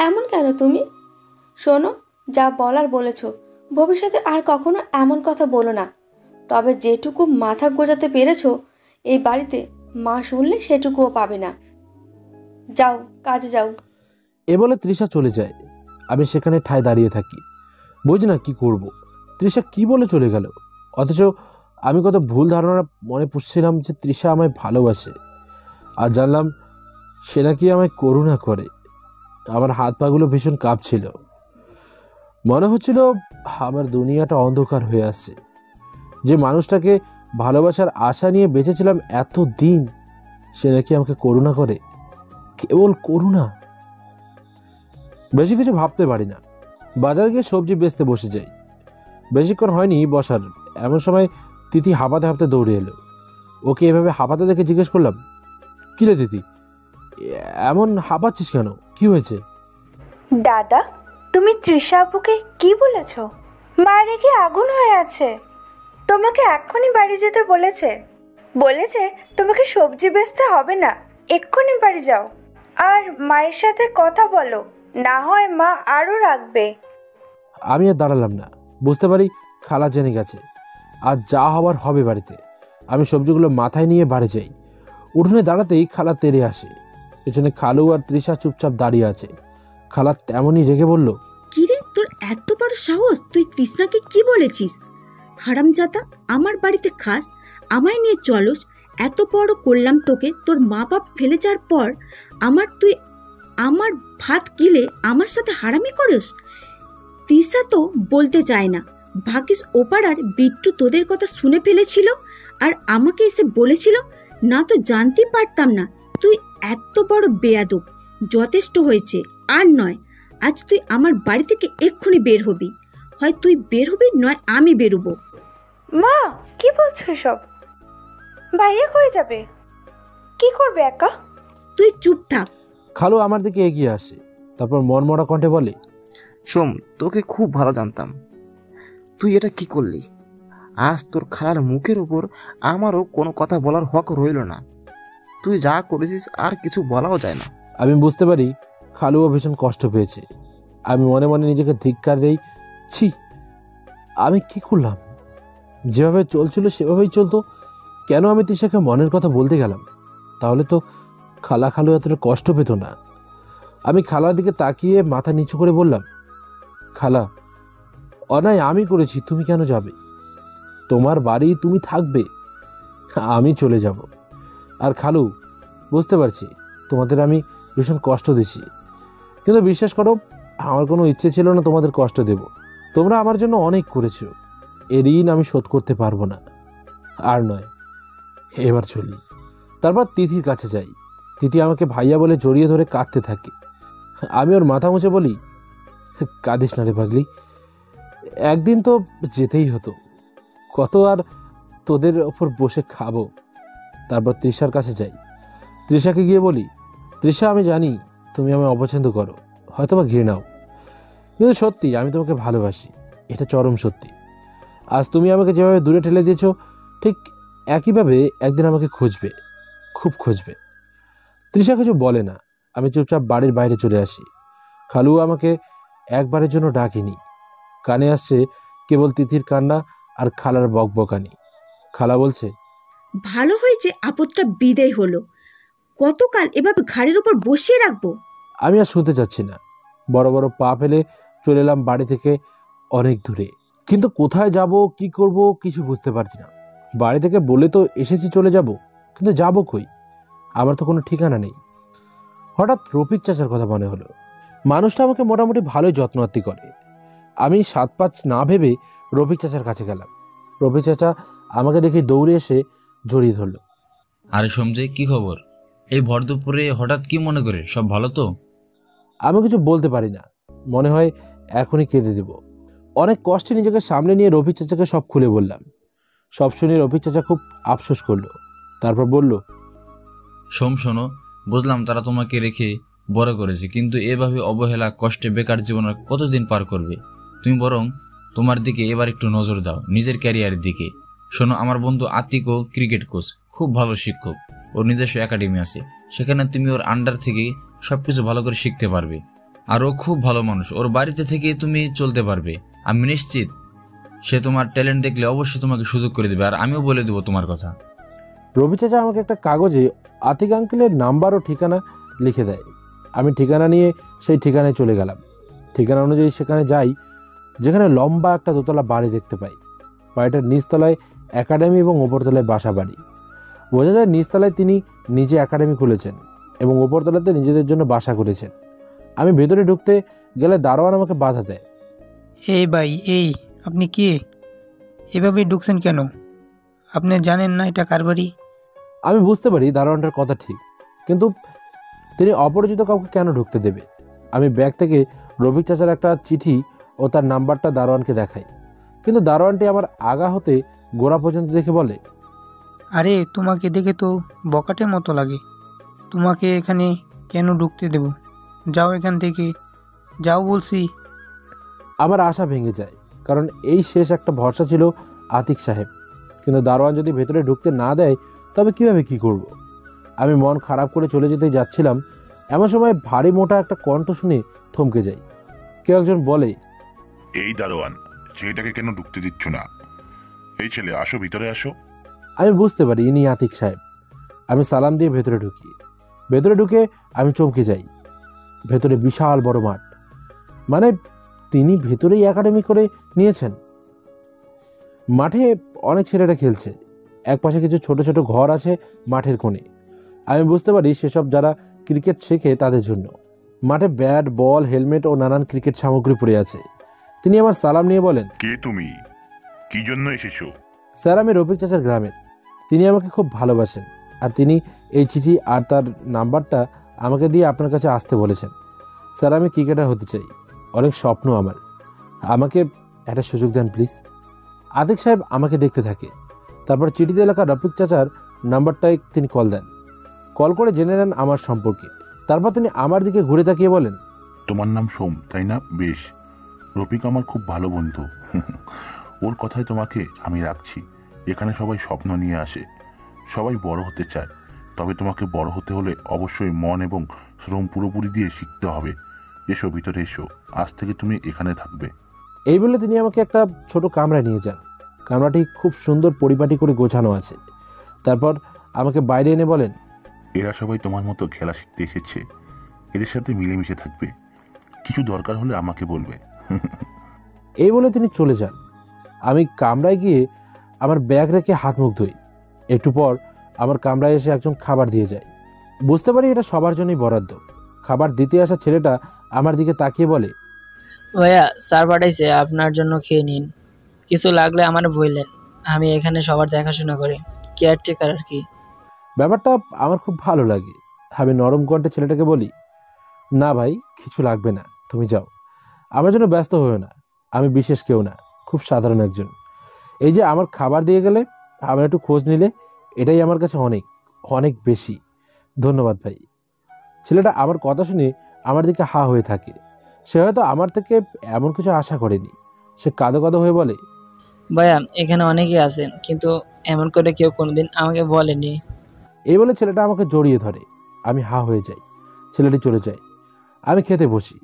এমন কেন তুমি? শোনো, যা বলার বলেছো, ভবিষ্যতে আর কখনো এমন কথা বলো না। তবে যেটুকু মাথা গোজাতে পেরেছো এই বাড়িতে, মা শুনলে সেটুকুও পাবে না। যাও, কাজে যাও। এ বলে তৃষা চলে যায়। আমি সেখানে ঠায় দাঁড়িয়ে থাকি, বুঝি না কি করব। তৃষা কি বলে চলে গেল, অথচ আমি কত ভুল ধারণা মনে পুষছিলাম যে তৃষা আমায় ভালোবাসে, আর জানলাম সে নাকি আমায় করুণা করে। আমার হাত পাগুলো ভীষণ কাঁপছিল, মনে হচ্ছিল আমার দুনিয়াটা অন্ধকার হয়ে আসছে। যে মানুষটাকে ভালোবাসার আশা নিয়ে বেঁচেছিলাম এত দিন, সে নাকি আমাকে করুণা করে, কেবল করুণা। বেশি কিছু ভাবতে পারি না, বাজারে গিয়ে সবজি বেচতে বসে যাই। বেশিক্ষণ হয়নি বসার, এমন সময় তিথি হাঁপাতে হাঁপাতে দৌড়ে এলো। ওকে এভাবে হাঁপাতে দেখে জিজ্ঞেস করলাম, কি রে তিথি, এমন হাঁপাচ্ছিস কেন, কি হয়েছে? দাদা, তুমি তৃষা আপুকে কি বলেছ? মা রেগে আগুন হয়ে আছে, তোমাকে এক্ষুনি বাড়ি যেতে বলেছে। বলেছে তোমাকে সবজি বেচতে হবে না, এক্ষুনি বাড়ি যাও আর মায়ের সাথে কথা বলো, না হয় মা আরও রাখবে। আমি আর দাঁড়ালাম না, বুঝতে পারি খালা জেনে গেছে, আর যা হওয়ার হবে বাড়িতে। আমি সবজিগুলো মাথায় নিয়ে বাড়ি যাই। উঠোনে দাঁড়াতেই খালা তেড়ে আসে। পেছনে খালু আর তৃষা চুপচাপ দাঁড়িয়ে আছে। খালা তেমনই রেগে বলল, কিরে, তোর এত বড় সাহস, তুই তৃষ্ণাকে কি বলেছিস? হারামজাদা, আমার বাড়িতে খাস, আমায় নিয়ে চলস, এত বড় করলাম তোকে, তোর মা বাপ ফেলে যাওয়ার পর তুই আমার ভাত গিলে আমার সাথে হারামি করিস? তৃষা তো বলতে চায় না, ভাগ্যিস ওপাড়ার বিট্টু তোদের কথা শুনে ফেলেছিল আর আমাকে এসে বলেছিল, না তো জানতেই পারতাম না তুই এত বড় বেয়াদব। যথেষ্ট হয়েছে, আর নয়। আজ তুই আমার বাড়ি থেকে এক্ষুনি বের হবি, হয় তুই বের হবি নয় আমি বেরোবো। মা, কি বলছো এসব? ভাইয়া হয়ে যাবে, কি করবে একা? তুই চুপ থাক। খালু আমার দিকে এগিয়ে আসে, তারপর মনমরা কণ্ঠে বলে, সোম, তোকে খুব ভালো জানতাম, তুই এটা কি করলি? আজ তোর খালার মুখের ওপর আমারও কোনো কথা বলার হক রইল না। তুই যা করেছিস আর কিছু বলাও যায় না। আমি বুঝতে পারি খালুও ভীষণ কষ্ট পেয়েছে। আমি মনে মনে নিজেকে ধিক্কার দেই। ছি, আমি কি করলাম? যেভাবে চলছিল সেভাবেই চলতো, কেন আমি তৃষাকে মনের কথা বলতে গেলাম? তাহলে তো খালু এতটা কষ্ট পেত না। আমি খালার দিকে তাকিয়ে মাথা নিচু করে বললাম, খালা, অন্যায় আমি করেছি, তুমি কেন যাবে? তোমার বাড়ি, তুমি থাকবে, আমি চলে যাব। আর খালু, বুঝতে পারছি তোমাদের আমি ভীষণ কষ্ট দিচ্ছি, কিন্তু বিশ্বাস করো আমার কোনো ইচ্ছে ছিল না তোমাদের কষ্ট দেব। তোমরা আমার জন্য অনেক করেছো, এ ঋণ আমি শোধ করতে পারবো না। আর নয়, এবার চলি। তারপর তিথির কাছে যাই। তিথি আমাকে ভাইয়া বলে জড়িয়ে ধরে কাঁদতে থাকে। আমি ওর মাথা মুছে বলি, কাঁদিস না রে পাগলি, একদিন তো যেতেই হতো, কত আর তোদের ওপর বসে খাবো। তারপর তৃষার কাছে যাই। তৃষাকে গিয়ে বলি, তৃষা, আমি জানি তুমি আমায় অপছন্দ করো, হয়তো বা ঘৃণাও, কিন্তু সত্যি আমি তোমাকে ভালোবাসি, এটা চরম সত্যি। আজ তুমি আমাকে যেভাবে দূরে ঠেলে দিয়েছো, ঠিক একইভাবে একদিন আমাকে খুঁজবে, খুব খুঁজবে। তৃষা কিছু বলে না। আমি চুপচাপ বাড়ির বাইরে চলে আসি। খালু আমাকে একবারের জন্য ডাকিনি। কানে আসছে কেবল তিথির কান্না আর খালার বকবকানি। খালা বলছে, ভালো হয়েছে আপদটা বিদায় হলো, কতকাল এভাবে ঘাড়ের উপর বসিয়ে রাখবো? আমি আর শুনতে চাচ্ছি না। বড় বড় পা ফেলে চলে এলাম বাড়ি থেকে অনেক দূরে, কিন্তু কোথায় যাব, কি করব কিছু বুঝতে পারছি না। বাড়ি থেকে বলে তো এসেছি চলে যাব, কিন্তু যাব কই? আমার তো কোনো ঠিকানা নেই। হঠাৎ রফিক চাচার কথা মনে হলো। মানুষটা আমাকে মোটামুটি ভালোই যত্নআত্তি করে। আমি 7-5 না ভেবে রফিক চাচার কাছে গেলাম। রফিক চাচা আমাকে দেখে দৌড়ে এসে জড়িয়ে ধরল। আরে সমজে, কি খবর? এই ভর দুপুরে হঠাৎ কি মনে করে? সব ভালো তো? আমি কিছু বলতে পারি না, মনে হয় এখনই কেঁদে দেব। অনেক কষ্টে নিজেকে সামনে নিয়ে রফিক চাচাকে সব খুলে বললাম। সব শুনে রফিক চাচা খুব আফসোস করলো। তারপর বলল, শোনো, বুঝলাম তারা তোমাকে রেখে বড় করেছে, কিন্তু এভাবে অবহেলা, কষ্টে বেকার জীবন আর কতদিন পার করবে? তুমি বরং তোমার দিকে এবার একটু নজর দাও, নিজের ক্যারিয়ারের দিকে। শোনো, আমার বন্ধু আতিকও ক্রিকেট কোচ, খুব ভালো শিক্ষক, ওর নিজস্ব একাডেমি আছে, সেখানে তুমি ওর আন্ডার থেকে সব কিছু ভালো করে শিখতে পারবে। আর ও খুব ভালো মানুষ, ওর বাড়িতে থেকে তুমি চলতে পারবে। আমি নিশ্চিত সে তোমার ট্যালেন্ট দেখলে অবশ্যই তোমাকে সুযোগ করে দেবে, আর আমিও বলে দেবো তোমার কথা। রবি চাচা আমাকে একটা কাগজে আতিক আঙ্কেলের নাম্বার ও ঠিকানা লিখে দেয়। আমি ঠিকানা নিয়ে সেই ঠিকানায় চলে গেলাম। ঠিকানা অনুযায়ী সেখানে যাই, যেখানে লম্বা একটা দোতলা বাড়ি দেখতে পাই। বাড়িটার নিচতলায় একাডেমি এবং ওপরতলায় বাসা বাড়ি। বোঝা যায় নিচতলায় তিনি নিজে একাডেমি খুলেছেন এবং ওপরতলাতে নিজেদের জন্য বাসা করেছেন। আমি ভেতরে ঢুকতে গেলে দারোয়ান আমাকে বাধা দেয়। এই ভাই, এই আপনি কে? এভাবে ঢুকছেন কেন? আপনি জানেন না এটা কার বাড়ি? আমি বুঝতে পারি দারোয়ানটার কথা ঠিক, কিন্তু তিনি অপরিচিত কাউকে কেন ঢুকতে দেবে? আমি ব্যাগ থেকে রফিক চাচার একটা চিঠি ও তার নাম্বারটা দারোয়ানকে দেখাই, কিন্তু দারোয়ানটি আমার আগা হতে গোড়া পর্যন্ত দেখে বলে, আরে তোমাকে দেখে তো বকাটের মতো লাগে, তোমাকে এখানে কেন ঢুকতে দেব? যাও এখান থেকে, যাও বলছি। আমার আশা ভেঙে যায়, কারণ এই শেষ একটা ভরসা ছিল আতিক সাহেব। কিন্তু দারোয়ান যদি ভেতরে ঢুকতে না দেয় তবে কিভাবে কি করব? আমি মন খারাপ করে চলে যেতে যাচ্ছিলাম, এমন সময় ভারী মোটা একটা কণ্ঠ শুনে থমকে যাই। কেউ একজন বলে, এই দারোয়ান, ছেলেটাকে কেন ঢুকতে দিচ্ছ না? এই ছেলে, আসো, ভিতরে আসো। আমি বুঝতে পারি ইনি আতিক সাহেব। আমি সালাম দিয়ে ভেতরে ঢুকি। ভেতরে ঢুকে আমি চমকে যাই। ভেতরে বিশাল বড় মাঠ, মানে তিনি ভেতরেই একাডেমি করে নিয়েছেন। মাঠে অনেক ছেলেরা খেলছে, এক পাশে কিছু ছোট ছোট ঘর আছে মাঠের কোণে। আমি বুঝতে পারি সেসব যারা ক্রিকেট শেখে তাদের জন্য। মাঠে ব্যাট, বল, হেলমেট ও নানান ক্রিকেট সামগ্রী পড়ে আছে। তিনি আমার সালাম নিয়ে বলেন, কে তুমি? কি জন্য এসেছো? স্যার, আমি রফিক চাচার গ্রামের। তিনি আমাকে খুব ভালোবাসেন, আর তিনি এই চিঠি আর তার নাম্বারটা আমাকে দিয়ে আপনার কাছে আসতে বলেছেন। স্যার, আমি ক্রিকেটার হতে চাই, অনেক স্বপ্ন আমার, আমাকে একটা সুযোগ দেন প্লিজ। আতিক সাহেব আমাকে দেখতে থাকে, তারপর চিঠিতে লেখা রফিক চাচার নাম্বারটায় তিনি কল দেন। কল করে জেনে নেন আমার সম্পর্কে। তারপর তিনি আমার দিকে ঘুরে তাকিয়ে বলেন, তোমার নাম সোম, তাই না? বেশ, রফিক আমার খুব ভালো বন্ধু। ওর কথায় তোমাকে আমি রাখছি। এখানে সবাই স্বপ্ন নিয়ে আসে, সবাই বড় হতে চায়, তবে তোমাকে বড় হতে হলে অবশ্যই মন এবং শ্রম পুরোপুরি দিয়ে শিখতে হবে। এসো, ভিতরে এসো, আজ থেকে তুমি এখানে থাকবে। এই বলে তিনি আমাকে একটা ছোট কামরায় নিয়ে যান। কামরাটি খুব সুন্দর পরিপাটি করে গোছানো আছে। তারপর আমাকে বাইরে এনে বলেন, এরা সবাই তোমার মতো খেলা শিখতে এসেছে, এদের সাথে মিলেমিশে থাকবে, কিছু দরকার হলে আমাকে বলবে। এই বলে তিনি চলে যান। আমি কামরায় গিয়ে আমার ব্যাগ রেখে হাত মুখ ধুই। একটু পর আমার কামরায় এসে একজন খাবার দিয়ে যায়। বুঝতে পারি এটা সবার জন্যই বরাদ্দ। খাবার দিতে আসা ছেলেটা আমার দিকে তাকিয়ে বলে, ভাইয়া, স্যার পাঠাইছে, আপনার জন্য খেয়ে নিন, কিছু লাগলে আমার বললেন, আমি এখানে সবার দেখাশোনা করি, কেয়ারটেকার আর কি। ব্যাপারটা আমার খুব ভালো লাগে। আমি নরম কণ্ঠে ছেলেটাকে বলি, না ভাই, কিছু লাগবে না, তুমি যাও, আমার জন্য ব্যস্ত হয়েও না, আমি বিশেষ কেউ না, খুব সাধারণ একজন। এই যে আমার খাবার দিয়ে গেলে, আমার একটু খোঁজ নিলে, এটাই আমার কাছে অনেক অনেক বেশি। ধন্যবাদ ভাই। ছেলেটা আমার কথা শুনে আমার দিকে হা হয়ে থাকে। সে হয়তো আমার থেকে এমন কিছু আশা করেনি। সে কাঁদো কাঁদো হয়ে বলে, ভাইয়া, এখানে অনেকেই আছেন, কিন্তু এমন করে কেউ কোনোদিন আমাকে বলেনি। এই বলে ছেলেটা আমাকে জড়িয়ে ধরে। আমি হা হয়ে যাই। ছেলেটি চলে যায়। আমি খেতে বসি।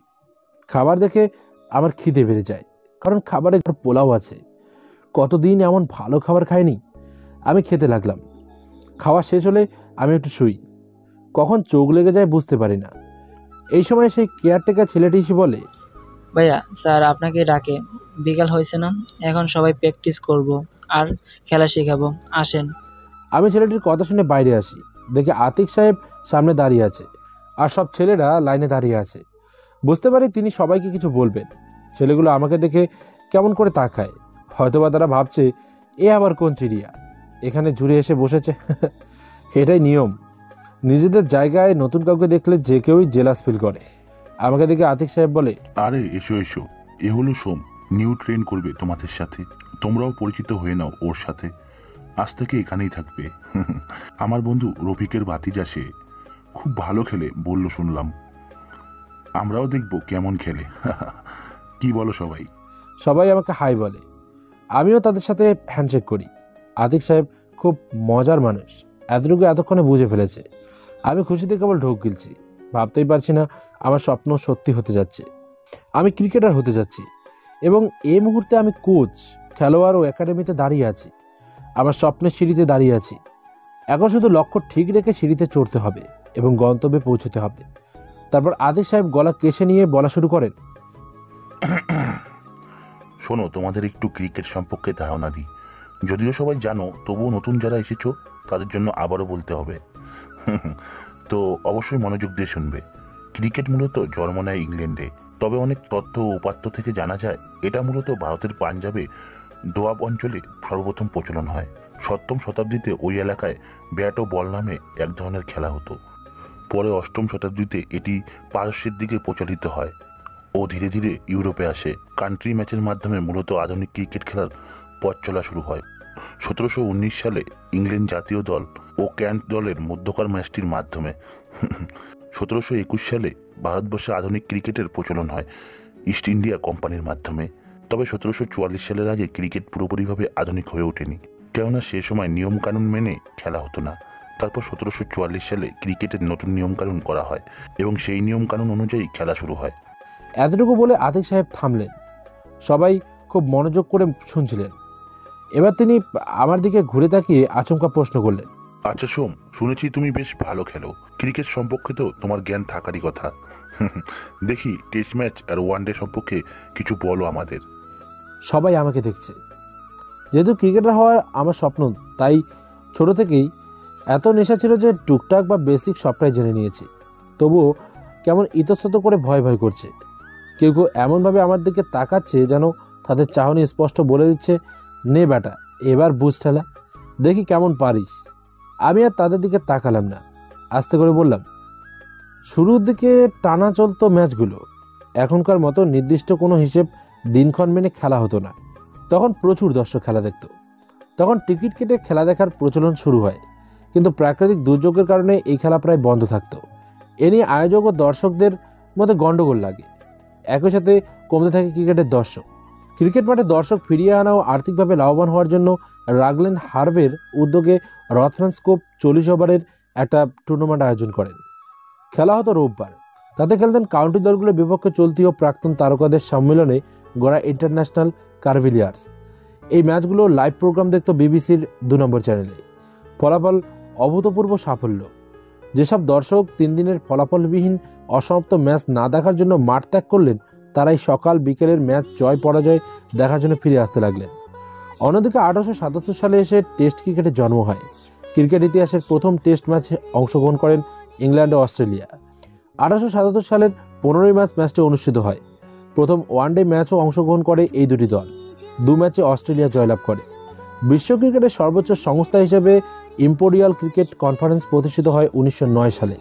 খাবার দেখে আমার খিদে বেড়ে যায়, কারণ খাবারে পোলাও আছে। কতদিন এমন ভালো খাবার খাইনি। আমি খেতে লাগলাম। খাওয়া শেষ হলে আমি একটু শুই। কখন চোখ লেগে যায় বুঝতে পারি না। এই সময় সেই কেয়ারটেকার ছেলেটি এসে বলে, ভাইয়া, স্যার আপনাকে ডাকে, বিকাল হয়েছে না, এখন সবাই প্র্যাকটিস করব আর খেলা শেখাবো, আসেন। আমি ছেলেটির কথা শুনে বাইরে আসি। দেখি আতিক সাহেব সামনে দাঁড়িয়ে আছে, আর সব ছেলেরা লাইনে দাঁড়িয়ে আছে। বুঝতে পারি তিনি সবাইকে কিছু বলবেন। ছেলেগুলো আমাকে দেখে কেমন করে তাকায়। হয়তোবা তারা ভাবছে, এ আবার কোন চিড়িয়া, এখানে জুড়ে এসে বসেছে। এটাই নিয়ম। নিজেদের জায়গায় নতুন কাউকে দেখলে যে কেউই জেলাস ফিল করে। আমাকে দেখে আতিক সাহেব বলে, আরে এসো এসো, এ হলো সোম, নিউ ট্রেন করবে তোমাদের সাথে, তোমরাও পরিচিত হয়ে নাও ওর সাথে, আজ থেকে এখানেই থাকবে। আমার বন্ধু রফিকের ভাতিজা, সে খুব ভালো খেলে বললো শুনলাম, আমরাও দেখবো কেমন খেলে। কি বলো সবাই? সবাই আমাকে হাই বলে, আমিও তাদের সাথে হ্যান্ডশেক করি। আতিক সাহেব খুব মজার মানুষ, এতটুকু এতক্ষণে বুঝে ফেলেছে। আমি খুশিতে কেবল ঢোক গিলছি, ভাবতেই পারছি না আমার স্বপ্ন সত্যি হতে যাচ্ছে। আমি ক্রিকেটার হতে যাচ্ছি এবং এই মুহূর্তে আমি কোচ, খেলোয়াড় ও একাডেমিতে দাঁড়িয়ে আছি। আমার স্বপ্নের সিঁড়িতে দাঁড়িয়ে আছি। এখন শুধু লক্ষ্য ঠিক রেখে সিঁড়িতে চড়তে হবে এবং গন্তব্যে পৌঁছতে হবে। তারপর আতিক সাহেব গলা কেশে নিয়ে বলা শুরু করেন, শোনো, তোমাদের একটু ক্রিকেট সম্পর্কে ধারণা দিই। যদিও সবাই জানো, তবুও নতুন যারা এসেছো তাদের জন্য আবারও বলতে হবে। তো অবশ্যই মনোযোগ দিয়ে শুনবে। ক্রিকেট মূলত জন্ম নেয় ইংল্যান্ডে, তবে অনেক তথ্য ও উপাত্ত থেকে জানা যায় এটা মূলত ভারতের পাঞ্জাবে দোয়াব অঞ্চলে সর্বপ্রথম প্রচলন হয়। 7ম শতাব্দীতে ওই এলাকায় ব্যাট ও বল নামে এক ধরনের খেলা হতো। পরে 8ম শতাব্দীতে এটি পারস্যের দিকে প্রচলিত হয় ও ধীরে ধীরে ইউরোপে আসে। কান্ট্রি ম্যাচের মাধ্যমে মূলত আধুনিক ক্রিকেট খেলার পথ চলা শুরু হয়। 1719 সালে ইংল্যান্ড জাতীয় দল ও ক্যান্ট দলের মধ্যকার ম্যাচটির মাধ্যমে। 1721 সালে ভারতবর্ষে আধুনিক ক্রিকেটের প্রচলন হয় ইস্ট ইন্ডিয়া কোম্পানির মাধ্যমে। তবে 1744 সালের আগে ক্রিকেট পুরোপুরিভাবে আধুনিক হয়ে ওঠেনি, কেননা সে সময় নিয়মকানুন মেনে খেলা হতো না। তারপর 1744 সালে ক্রিকেটের নতুন নিয়মকানুন করা হয় এবং সেই নিয়মকানুন অনুযায়ী খেলা শুরু হয়। এতটুকু বলে আতিক সাহেব থামলেন। সবাই খুব মনোযোগ করে শুনছিলেন। এবার তিনি আমার দিকে ঘুরে তাকিয়ে আচমকা প্রশ্ন করলেন, আচ্ছা সোম, শুনেছি তুমি বেশ ভালো খেলো। ক্রিকেট সম্পর্কে তো তোমার জ্ঞান থাকারই কথা। দেখি টেস্ট ম্যাচ আর ওয়ানডে সম্পর্কে কিছু বলো আমাদের। সবাই আমাকে দেখছে। যেহেতু ক্রিকেটার হওয়ার আমার স্বপ্ন, তাই ছোট থেকেই এত নেশা ছিল যে টুকটাক বা বেসিক সবটাই জেনে নিয়েছি। তবুও কেমন ইতস্তত করে ভয় ভয় করছে। কেউ কেউ এমনভাবে আমার দিকে তাকাচ্ছে যেন তাদের চাহনি স্পষ্ট বলে দিচ্ছে, নে বেটা, এবার বুঝ ঠেলা, দেখি কেমন পারিস। আমি আর তাদের দিকে তাকালাম না, আস্তে করে বললাম, শুরুর দিকে টানা চলতো ম্যাচগুলো। এখনকার মতো নির্দিষ্ট কোনো হিসেব দিনক্ষণ মেনে খেলা হতো না। তখন প্রচুর দর্শক খেলা দেখত। তখন টিকিট কেটে খেলা দেখার প্রচলন শুরু হয়, কিন্তু প্রাকৃতিক দুর্যোগের কারণে এই খেলা প্রায় বন্ধ থাকতো। এ নিয়ে আয়োজক ও দর্শকদের মধ্যে গণ্ডগোল লাগে। একই সাথে কমতে থাকে ক্রিকেটের দর্শক। ক্রিকেট মাঠে দর্শক ফিরিয়ে আনা ও আর্থিকভাবে লাভবান হওয়ার জন্য রাগল্যান্ড হার্ভের উদ্যোগে রথম্যানস্কোপ 40 ওভারের একটা টুর্নামেন্ট আয়োজন করেন। খেলা হতো রোববার। তাতে খেলতেন কাউন্টি দলগুলোর বিপক্ষে চলতি ও প্রাক্তন তারকাদের সম্মেলনে গড়া ইন্টারন্যাশনাল কারভিলিয়ার্স। এই ম্যাচগুলো লাইভ প্রোগ্রাম দেখত বিবিসির 2 নম্বর চ্যানেলে। ফলাফল অভূতপূর্ব সাফল্য। যেসব দর্শক 3 দিনের ফলাফলবিহীন অসমাপ্ত ম্যাচ না দেখার জন্য মাঠ ত্যাগ করলেন, তারাই সকাল বিকেলের ম্যাচ জয় পরাজয় দেখার জন্য ফিরে আসতে লাগলেন। অন্যদিকে 1877 সালে এসে টেস্ট ক্রিকেটের জন্ম হয়। ক্রিকেট ইতিহাসের প্রথম টেস্ট ম্যাচে অংশগ্রহণ করেন ইংল্যান্ড ও অস্ট্রেলিয়া। 1877 সালের 15ই মার্চ ম্যাচটি অনুষ্ঠিত হয়। প্রথম ওয়ানডে ম্যাচও অংশগ্রহণ করে এই দুটি দল। 2 ম্যাচে অস্ট্রেলিয়া জয়লাভ করে। বিশ্ব ক্রিকেটের সর্বোচ্চ সংস্থা হিসেবে ইম্পেরিয়াল ক্রিকেট কনফারেন্স প্রতিষ্ঠিত হয় 1909 সালে।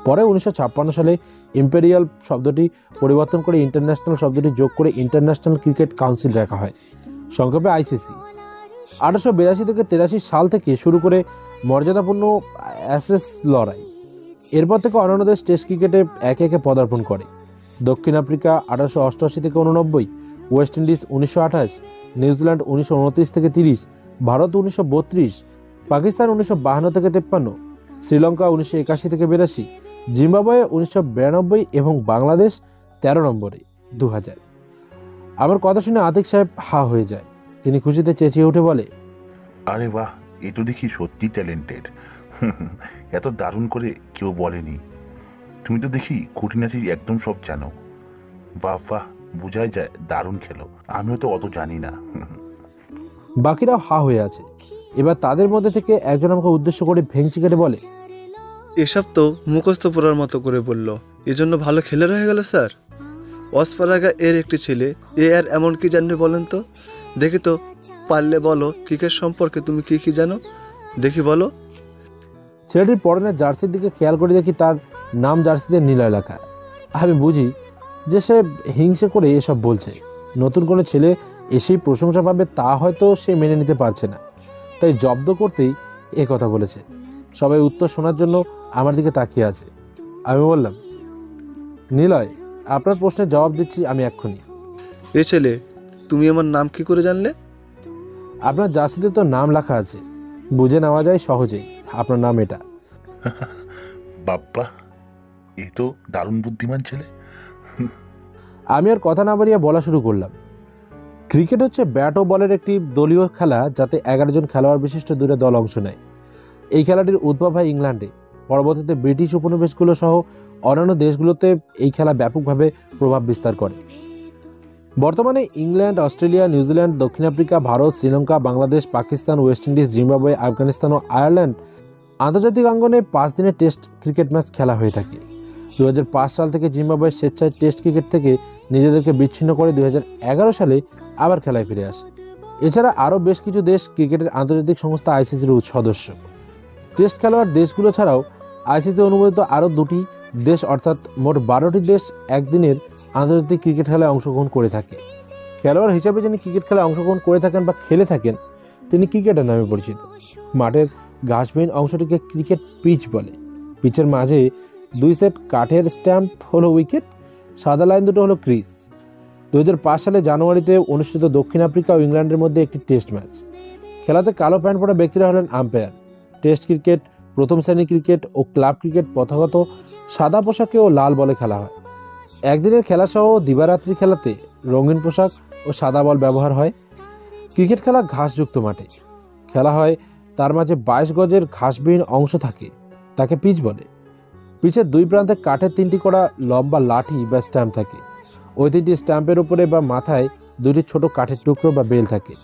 পরে 1956 সালে ইম্পেরিয়াল শব্দটি পরিবর্তন করে ইন্টারন্যাশনাল শব্দটি যোগ করে ইন্টারন্যাশনাল ক্রিকেট কাউন্সিল রাখা হয়, সংক্ষেপে আইসিসি। 1882 থেকে 83 সাল থেকে শুরু করে মর্যাদাপূর্ণ অ্যাশেজ লড়াই। এরপর থেকে অন্যান্য দেশ টেস্ট ক্রিকেটে একে একে পদার্পণ করে। দক্ষিণ আফ্রিকা 1888 থেকে 89, ওয়েস্ট ইন্ডিজ 1928, নিউজিল্যান্ড 1929 থেকে 30, ভারত 1932, পাকিস্তান 1952 থেকে 53, শ্রীলঙ্কা 1981 থেকে 82, জিম্বাবুয়ে 1992 এবং বাংলাদেশ 13 নম্বরে 2000। আমার কথা শুনে আতিক সাহেব হা হয়ে যায়। তিনি খুশিতে চেঁচিয়ে উঠে বলে, আরে বাহ, এ তো দেখি সত্যি ট্যালেন্টেড। এত দারুণ করে কেউ বলেনি। তুমি তো দেখি খুঁটিনাটি একদম সব জানো। বাহ বাহ, বোঝাই যায় দারুণ খেলো। আমিও তো অত জানি না। বাকিরাও হা হয়ে আছে। এবার তাদের মধ্যে থেকে একজন আমাকে উদ্দেশ্য করে ভেঙচি কেটে বলে, এসব তো মুখস্থ পড়ার মতো করে বলল, এজন্য ভালো খেলোয়াড় হয়ে গেল স্যার। অস্পারাগা এর একটি ছেলে, এ আর এমন কি জানবে বলেন তো? দেখি তো, পারলে বলো ক্রিকেট সম্পর্কে তুমি কি কি জানো, দেখি বলো। ছেলেটির পরনের জার্সির দিকে খেয়াল করে দেখি তার নাম জার্সিতে নীলয় লেখা। আমি বুঝি যে সে হিংসে করে এসব বলছে। নতুন কোনো ছেলে এসেই প্রশংসা পাবে তা হয়তো সে মেনে নিতে পারছে না, তাই জব্দ করতেই এ কথা বলেছে। সবাই উত্তর শোনার জন্য আমার দিকে তাকিয়ে আছে। আমি বললাম, নীলয়, আপনার প্রশ্নের জবাব দিচ্ছি আমি এক্ষুনি। এ ছেলে তুমি আমার নাম কি করে জানলে? আপনার জার্সিতে তো নাম লেখা আছে, বুঝে নেওয়া যায় সহজেই আপনার নাম এটা। বাপ্পা, এ তো দারুণ বুদ্ধিমান ছেলে। আমি আর কথা না বাড়িয়ে বলা শুরু করলাম। ক্রিকেট হচ্ছে ব্যাট ও বলের একটি দলীয় খেলা, যাতে 11 জন খেলোয়াড় বিশিষ্ট দুটো দল অংশ নেয়। এই খেলাটির উদ্ভব হয় ইংল্যান্ডে। পরবর্তীতে ব্রিটিশ উপনিবেশগুলো সহ অন্যান্য দেশগুলোতে এই খেলা ব্যাপকভাবে প্রভাব বিস্তার করে। বর্তমানে ইংল্যান্ড, অস্ট্রেলিয়া, নিউজিল্যান্ড, দক্ষিণ Africa, Bharat, Sri Lanka, Bangladesh, Pakistan, West Indies, Zimbabwe, Afghanistan ও আয়ারল্যান্ড আন্তর্জাতিক অঙ্গনে 5 দিনের টেস্ট ক্রিকেট ম্যাচ খেলা হয়ে থাকে। 2005 সাল থেকে জিম্বাবুয়ে স্বেচ্ছায় টেস্ট ক্রিকেট থেকে নিজেদেরকে বিচ্ছিন্ন করে 2011 সালে আবার খেলায় ফিরে আসে। এছাড়া আরও বেশ কিছু দেশ ক্রিকেটের আন্তর্জাতিক সংস্থা আইসিসির সদস্য। টেস্ট খেলোয়াড় দেশগুলো ছাড়াও আইসিসি অনুমোদিত আরও 2টি দেশ অর্থাৎ মোট 12টি দেশ একদিনের আন্তর্জাতিক ক্রিকেট খেলায় অংশগ্রহণ করে থাকে। খেলোয়াড় হিসেবে যিনি ক্রিকেট খেলায় অংশগ্রহণ করে থাকেন বা খেলে থাকেন তিনি ক্রিকেটার নামে পরিচিত। মাঠের ঘাসবিহীন অংশটিকে ক্রিকেট পিচ বলে। পিচের মাঝে 2 সেট কাঠের স্ট্যাম্প হলো উইকেট, সাদা লাইন দুটো হলো ক্রিজ। 2005 সালে জানুয়ারিতে অনুষ্ঠিত দক্ষিণ আফ্রিকা ও ইংল্যান্ডের মধ্যে একটি টেস্ট ম্যাচ। খেলাতে কালো প্যান্ট পরা ব্যক্তিরা হলেন আম্পায়ার। টেস্ট ক্রিকেট, প্রথম শ্রেণী ক্রিকেট ও ক্লাব ক্রিকেট প্রথাগত সাদা পোশাকে ও লাল বলে খেলা হয়। একদিনের খেলাসহ দিবারাত্রি খেলাতে রঙিন পোশাক ও সাদা বল ব্যবহার হয়। ক্রিকেট খেলা ঘাসযুক্ত মাঠে খেলা হয়, তার মাঝে 22 গজের ঘাসবিহীন অংশ থাকে, তাকে পিচ বলে। পিচের 2 প্রান্তে কাঠের 3টি করা লম্বা লাঠি বা স্ট্যাম্প থাকে। ওই 3টি স্ট্যাম্পের উপরে বা মাথায় 2টি ছোট কাঠের টুকরো বা বেল থাকে।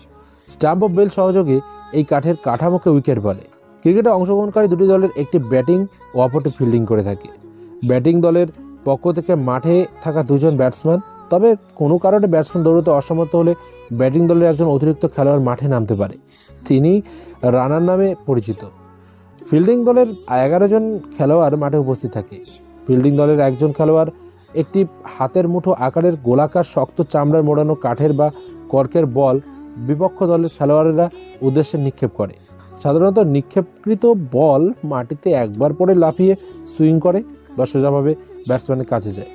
স্ট্যাম্প ও বেল সহযোগে এই কাঠের কাঠামোকে উইকেট বলে। ক্রিকেটে অংশগ্রহণকারী 2টি দলের একটি ব্যাটিং ও অপরটি ফিল্ডিং করে থাকে। ব্যাটিং দলের পক্ষ থেকে মাঠে থাকা 2 জন ব্যাটসম্যান, তবে কোনো কারণে ব্যাটসম্যান দৌড়তে অসমর্থ হলে ব্যাটিং দলের একজন অতিরিক্ত খেলোয়াড় মাঠে নামতে পারে, তিনি রানার নামে পরিচিত। ফিল্ডিং দলের 11 জন খেলোয়াড় মাঠে উপস্থিত থাকে। ফিল্ডিং দলের একজন খেলোয়াড় একটি হাতের মুঠো আকারের গোলাকার শক্ত চামড়ার মোড়ানো কাঠের বা কর্কের বল বিপক্ষ দলের খেলোয়াড়েরা উদ্দেশ্যে নিক্ষেপ করে। সাধারণত নিক্ষেপকৃত বল মাটিতে একবার পরে লাফিয়ে সুইং করে বা সোজাভাবে ব্যাটসম্যানের কাছে যায়।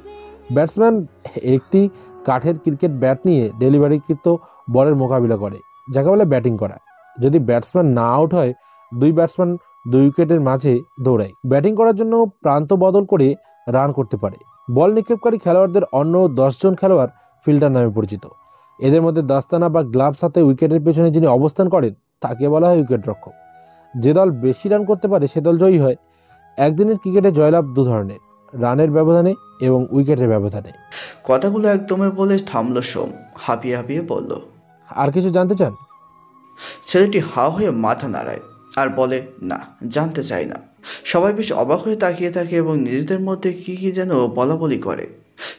ব্যাটসম্যান একটি কাঠের ক্রিকেট ব্যাট নিয়ে ডেলিভারিকৃত বলের মোকাবিলা করে, যাকে বলে ব্যাটিং করা। যদি ব্যাটসম্যান না আউট হয়, 2 ব্যাটসম্যান 2 উইকেটের মাঝে দৌড়ায়। ব্যাটিং করার জন্য প্রান্ত বদল করে রান করতে পারে। বল নিক্ষেপকারী খেলোয়াড়দের অন্য 10 জন খেলোয়াড় ফিল্ডার নামে পরিচিত। এদের মধ্যে দস্তানা বা গ্লাভস হাতে উইকেটের পেছনে যিনি অবস্থান করেন তাকে বলা হয় উইকেট রক্ষক। যে দল বেশি রান করতে পারে সে দল জয়ী হয়। একদিনের ক্রিকেটে জয়লাভ 2 ধরনের, রানের ব্যবধানে এবং উইকেটের ব্যবধানে। কথাগুলো একদমই বলে থামল সোম, হাঁপিয়ে হাঁপিয়ে বলল, আর কিছু জানতে চান? ছেলেটি হা হয়ে মাথা নাড়ায় আর বলে, না, জানতে চাই না। সবাই বেশ অবাক হয়ে তাকিয়ে থাকে এবং নিজেদের মধ্যে কি কি যেন বলাবলি করে।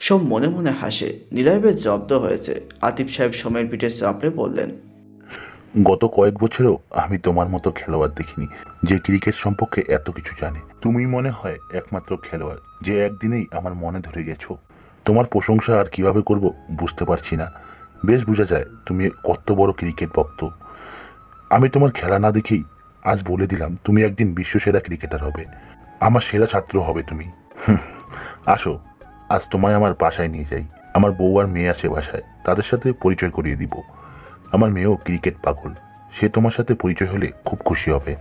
সব মনে মনে হাসে। নিলয় বেশ জব্দ হয়েছে। আতিফ সাহেব সোমের পিঠে চাপড়ে বললেন, গত কয়েক বছরেও আমি তোমার মতো খেলোয়াড় দেখিনি যে ক্রিকেট সম্পর্কে এত কিছু জানে। তুমি মনে হয় একমাত্র খেলোয়াড় যে একদিনেই আমার মনে ধরে গেছো। তোমার প্রশংসা আর কিভাবে করব বুঝতে পারছি না। বেশ বোঝা যায় তুমি কত বড় ক্রিকেট ভক্ত। আমি তোমার খেলা না দেখেই আজ বলে দিলাম তুমি একদিন বিশ্বসেরা ক্রিকেটার হবে, আমার সেরা ছাত্র হবে তুমি। আসো, আজ তোমায় আমার বাসায় নিয়ে যাই। আমার বউ আর মেয়ে আছে বাসায়, তাদের সাথে পরিচয় করিয়ে দিব। আমার মেয়েও ক্রিকেট পাগল, সে তোমার সাথে পরিচয় হলে খুব খুশি হবে।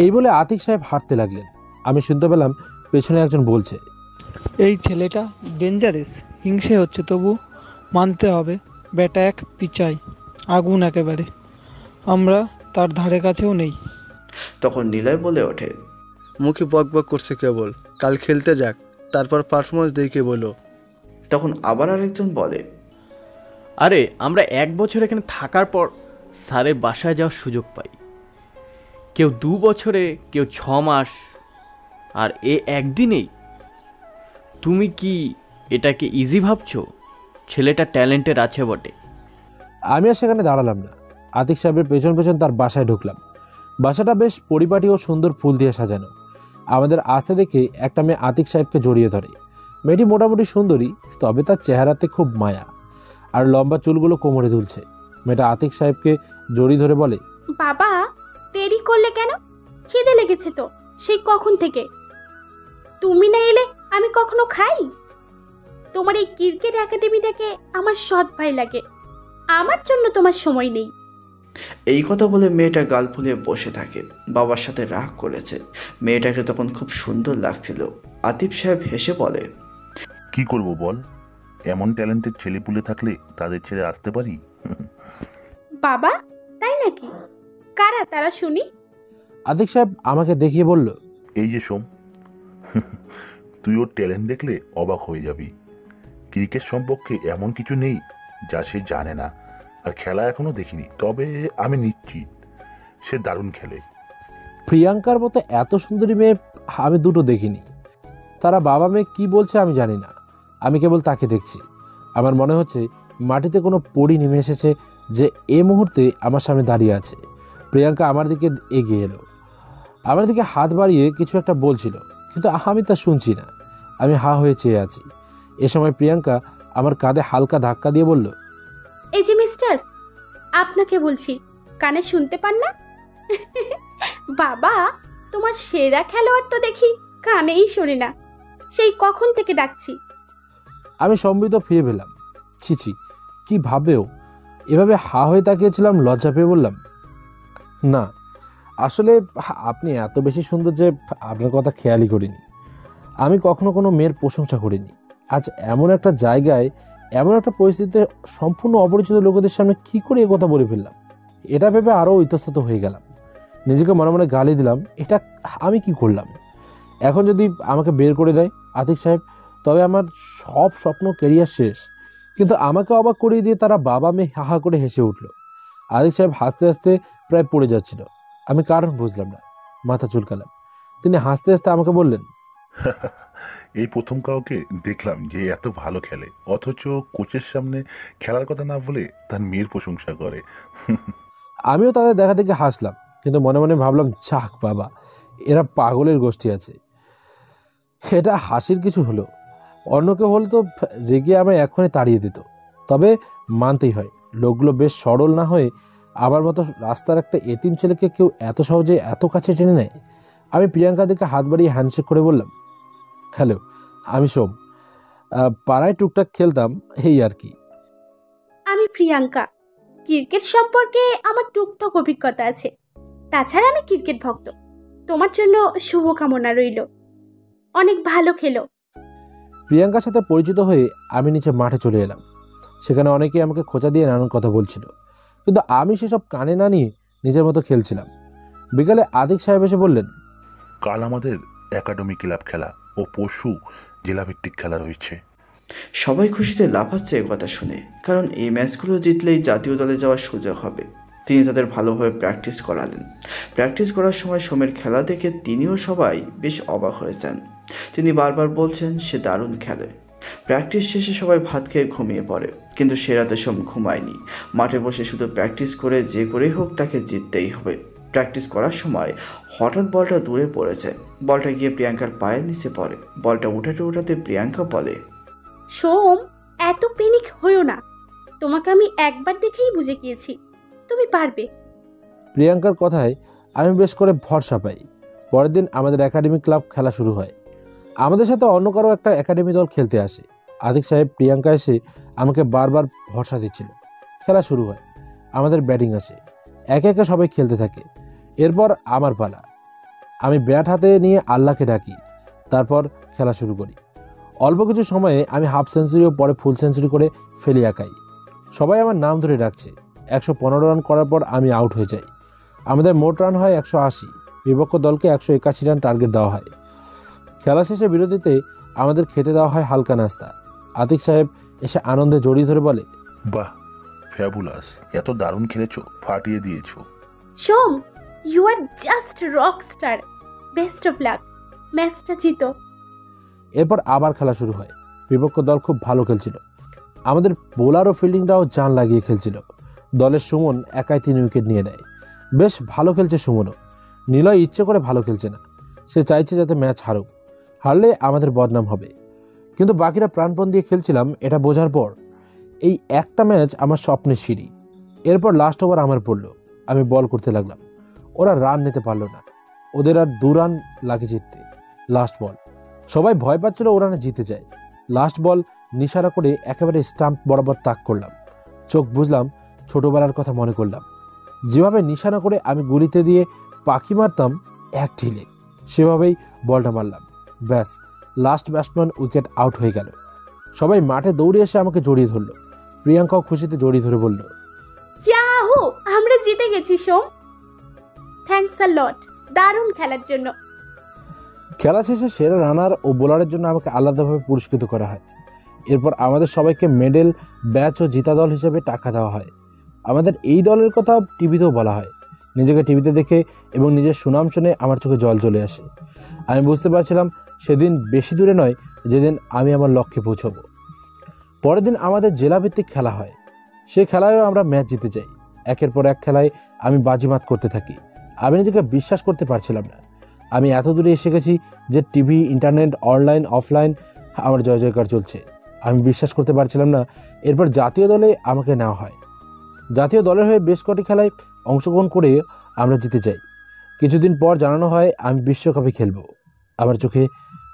এই বলে আতিক সাহেব হাঁটতে লাগলেন। আমি শুনতে পেলাম পেছনে একজন বলছে, এই ছেলেটা ডেঞ্জারাস, হিংসে হচ্ছে, তবু মানতে হবে। বেটা এক পিচাই, আগুন একেবারে, আমরা তার ধারে কাছেও নেই। তখন নিলয় বলে ওঠে, মুখে বক বক করছে কেবল, কাল খেলতে যাক, তারপর পারফরমেন্স দেখে বলো। তখন আবার আরেকজন বলে, আরে আমরা 1 বছর এখানে থাকার পর স্যারের বাসায় যাওয়ার সুযোগ পাই। কেউ 2 বছরে, কেউ 6 মাস, আর এ একদিনেই। তুমি কি এটাকে ইজি ভাবছো? ছেলেটা ট্যালেন্টের আছে বটে। আমি আর সেখানে দাঁড়ালাম না। আতিক সাহেবের পেছন পেছন তার বাসায় ঢুকলাম। বাসাটা বেশ পরিপাটি ও সুন্দর ফুল দিয়ে সাজানো। আমাদের আসতে দেখে একটা মেয়ে আতিক সাহেবকে জড়িয়ে ধরে। মেয়েটি মোটামুটি সুন্দরী, তবে তার চেহারাতে খুব মায়া, আর লম্বা চুলগুলো কোমরে দুলছে। মেয়েটা আতিক সাহেবকে জড়িয়ে ধরে বলে, বাবা, দেরি করলে কেন? খিদে লেগেছে তো সেই কখন থেকে। তুমি না এলে আমি কখনো খাই? তোমার এই ক্রিকেট একাডেমিটাকে আমার সৎ ভাই লাগে। আমার জন্য তোমার সময় নেই। এই কথা বলে মেয়েটা গাল ফুলিয়ে বসে থাকে। বাবার সাথে রাগ করেছে। মেয়েটাকে তখন খুব সুন্দর লাগছিল। আতিফ সাহেব হেসে বলে, কি করব বল, এমন ট্যালেন্টেড ছেলেপুলে থাকলে তাদের ছেড়ে আসতে পারি? বাবা, তাই নাকি? কারা তারা শুনি? আতিক সাহেব আমাকে দেখিয়ে বলল, এই যে সোম, তুই ওর ট্যালেন্ট দেখলে অবাক হয়ে যাবি। ক্রিকেট সম্পর্কে এমন কিছু নেই যা সে জানে না, আর খেলা এখনো দেখিনি, তবে আমি নিশ্চিত সে দারুণ খেলে। প্রিয়াঙ্কার মতো এত সুন্দরী মেয়ে আমি দুটো দেখিনি। তারা বাবা মেয়ে কি বলছে আমি জানি না, আমি কেবল তাকে দেখছি। আমার মনে হচ্ছে মাটিতে কোনো পড়ি নেমে এসেছে যে এ মুহূর্তে আমার সামনে দাঁড়িয়ে আছে। প্রিয়াঙ্কা আমার দিকে এগিয়ে এলো, আমার দিকে হাত বাড়িয়ে কিছু একটা বলছিল, কিন্তু আমি তা শুনছি না। আমি হা হয়ে চেয়ে আছি। এ সময় প্রিয়াঙ্কা আমার কাঁধে হালকা ধাক্কা দিয়ে বলল, এই যে মিস্টার, আপনাকে বলছি, কানে শুনতে পান না? বাবা, তোমার সেরা খেলোয়াড় তো দেখি কানেই শোনে না, সেই কখন থেকে ডাকছি। আমি সম্বিত ফিরে পেলাম। ছিছি, কি ভাবেও এভাবে হা হয়ে তাকিয়েছিলাম। লজ্জা পেয়ে বললাম, না আসলে আপনি এত বেশি সুন্দর যে আপনার কথা খেয়ালই করিনি। আমি কখনো কোনো মেয়ের প্রশংসা করিনি। আজ এমন একটা জায়গায়, এমন একটা পরিস্থিতিতে সম্পূর্ণ অপরিচিত লোকেদের সামনে কি করে এ কথা বলে ফেললাম, এটা ভেবে আরও ইতস্তত হয়ে গেলাম। নিজেকে মনে মনে গালি দিলাম, এটা আমি কি করলাম। এখন যদি আমাকে বের করে দেয় আতিক সাহেব, তবে আমার সব স্বপ্ন ক্যারিয়ার শেষ। কিন্তু আমাকে অবাক করিয়ে দিয়ে তারা বাবা মেয়ে হাহা করে হেসে উঠল। আতিক সাহেব হাসতে হাসতে প্রায় পড়ে যাচ্ছিল। আমি কারণ বুঝলাম না, মাথা চুলকালাম। তিনি হাসতে হাসতে আমাকে বললেন, এই প্রথম কাউকে দেখলাম যে এত ভালো খেলে, অথচ কোচের সামনে খেলার কথা না বলে তার মেয়ের প্রশংসা করে। আমিও তাদের দেখা দেখে হাসলাম, কিন্তু মনে মনে ভাবলাম, যাক বাবা, এরা পাগলের গোষ্ঠী আছে। এটা হাসির কিছু হলো, অন্য কেউ হলে তো রেগে আমায় এক্ষুনি তাড়িয়ে দিত। তবে মানতেই হয়, লোকগুলো বেশ সরল না হয়ে আমার মতো রাস্তার একটা এতিম ছেলেকে কেউ এত সহজে এত কাছে টেনে নেয়। আমি প্রিয়াঙ্কার দিকে হাত বাড়িয়ে হ্যান্ডশেক করে বললাম, হ্যালো, আমি সোম, পাড়ায় টুকটাক খেলতাম, এই আর কি। আমি প্রিয়াঙ্কা। ক্রিকেট সম্পর্কে আমার টুকটাক অভিজ্ঞতা আছে, তাছাড়া আমি ক্রিকেট ভক্ত। তোমার জন্য শুভকামনা রইল, অনেক ভালো খেলো। প্রিয়াঙ্কার সাথে পরিচিত হয়ে আমি নিচে মাঠে চলে এলাম। সেখানে অনেকেই আমাকে খোঁচা দিয়ে নানান কথা বলছিল, কিন্তু আমি সেসব কানে না নিয়ে নিজের মতো খেলছিলাম। বিকালে আতিক সাহেব এসে বললেন, কাল আমাদের একাডেমি ক্লাব খেলা ও পরশু জেলাভিত্তিক খেলা রয়েছে। সবাই খুশিতে লাফাচ্ছে কথা শুনে, কারণ এই ম্যাচগুলো জিতলেই জাতীয় দলে যাওয়ার সুযোগ হবে। তিনি তাদের ভালোভাবে প্র্যাকটিস করালেন। প্র্যাকটিস করার সময় সোমের খেলা দেখে তিনিও সবাই বেশ অবাক হয়েছেন। তিনি বারবার বলছেন সে দারুণ খেলে। প্র্যাকটিস শেষে সবাই ভাত খেয়ে ঘুমিয়ে পড়ে, কিন্তু সে রাতে সোম ঘুমায়নি। মাঠে বসে শুধু প্র্যাকটিস করে যে করেই হোক তাকে জিততেই হবে। প্র্যাকটিস করার সময় হঠাৎ বলটা দূরে পড়ে যায়। বলটা গিয়ে প্রিয়াঙ্কার পায়ের নিচে পড়ে। বলটা উঠাতে প্রিয়াঙ্কা বলে, সোম, এত প্যানিক হইও না, তোমাকে আমি একবার দেখেই বুঝে গিয়েছি তুমি পারবে। প্রিয়াঙ্কার কথায় আমি বেশ করে ভরসা পাই। পরের দিন আমাদের একাডেমি ক্লাব খেলা শুরু হয়। আমাদের সাথে অন্য কারো একটা একাডেমি দল খেলতে আসে। আতিক সাহেব প্রিয়াঙ্কা এসে আমাকে বারবার ভরসা দিচ্ছিল। খেলা শুরু হয়, আমাদের ব্যাটিং আছে, একে একে সবাই খেলতে থাকে। এরপর আমার পালা। আমি ব্যাট হাতে নিয়ে আল্লাহকে ডাকি, তারপর খেলা শুরু করি। অল্প কিছু সময়ে আমি হাফ সেঞ্চুরি ও পরে ফুল সেঞ্চুরি করে ফেলি একাই। সবাই আমার নাম ধরে ডাকছে। 115 রান করার পর আমি আউট হয়ে যাই। আমাদের মোট রান হয় 180, বিপক্ষ দলকে 181 রান টার্গেট দেওয়া হয়। খেলা শেষে বিরতিতে আমাদের খেতে দেওয়া হয় হালকা নাস্তা। আতিক সাহেব এসে আনন্দে জড়িয়ে ধরে বলে, বাহ, ফ্যাবুলাস, এত দারুণ খেলেছো, ফাটিয়ে দিয়েছো। Som, you are just rock star, best of luck, ম্যাচটা জিতো। এরপর আবার খেলা শুরু হয়। বিপক্ষ দল খুব ভালো খেলছিল। আমাদের বোলার ও ফিল্ডিংটাও জান লাগিয়ে খেলছিল। দলের সুমন একাই 3 উইকেট নিয়ে নেয়। বেশ ভালো খেলছে সুমনও। নিলয় ইচ্ছে করে ভালো খেলছে না, সে চাইছে যাতে ম্যাচ হারুক, হারলে আমাদের বদনাম হবে। কিন্তু বাকিরা প্রাণপণ দিয়ে খেলছিলাম এটা বোঝার পর এই একটা ম্যাচ আমার স্বপ্নের সিঁড়ি। এরপর লাস্ট ওভার আমার পড়লো। আমি বল করতে লাগলাম। ওরা রান নিতে পারলো না। ওদের আর 2 রান লাগে জিততে। লাস্ট বল, সবাই ভয় পাচ্ছিল ওরা না জিতে যায়। লাস্ট বল নিশানা করে একেবারে স্টাম্প বরাবর তাক করলাম। চোখ বুঝলাম, ছোটবেলার কথা মনে করলাম। যেভাবে নিশানা করে আমি গুলিতে দিয়ে পাখি মারতাম এক ঢিলে, সেভাবেই বলটা মারলাম। ব্যাস, লাস্ট ব্যাটসম্যান উইকেট আউট হয়ে গেল। সবাই মাঠে দৌড়ে এসে আমাকে জড়িয়ে ধরলো। প্রিয়াঙ্কাও খুশিতে জড়িয়ে ধরে বলল, ইয়াহু, আমরা জিতে গেছি সোম। থ্যাঙ্কস আ লট, দারুণ খেলার জন্য। খেলা শেষে সেরা রানার ও বোলারের জন্য আমাকে আলাদাভাবে পুরস্কৃত করা হয়। এরপর আমাদের সবাইকে মেডেল, ব্যাচ ও জিতা দল হিসেবে টাকা দেওয়া হয়। আমাদের এই দলের কথা টিভিতেও বলা হয়। নিজেকে টিভিতে দেখে এবং নিজের সুনাম শুনে আমার চোখে জল চলে আসে। আমি বুঝতে পারছিলাম সেদিন বেশি দূরে নয়, যেদিন আমি আমার লক্ষ্যে পৌঁছব। পরের দিন আমাদের জেলাভিত্তিক খেলা হয়। সেই খেলায়ও আমরা ম্যাচ জিতে যাই। একের পর এক খেলায় আমি বাজিমাত করতে থাকি। আমি নিজেকে বিশ্বাস করতে পারছিলাম না। আমি এত দূরে এসে গেছি যে টিভি, ইন্টারনেট, অনলাইন, অফলাইন আমার জয় জয়কার চলছে। আমি বিশ্বাস করতে পারছিলাম না। এরপর জাতীয় দলে আমাকে নেওয়া হয়। জাতীয় দলের হয়ে বেশ কটি খেলায় অংশগ্রহণ করে আমরা জিতে যাই। কিছুদিন পর জানানো হয় আমি বিশ্বকাপে খেলব। আমার চোখে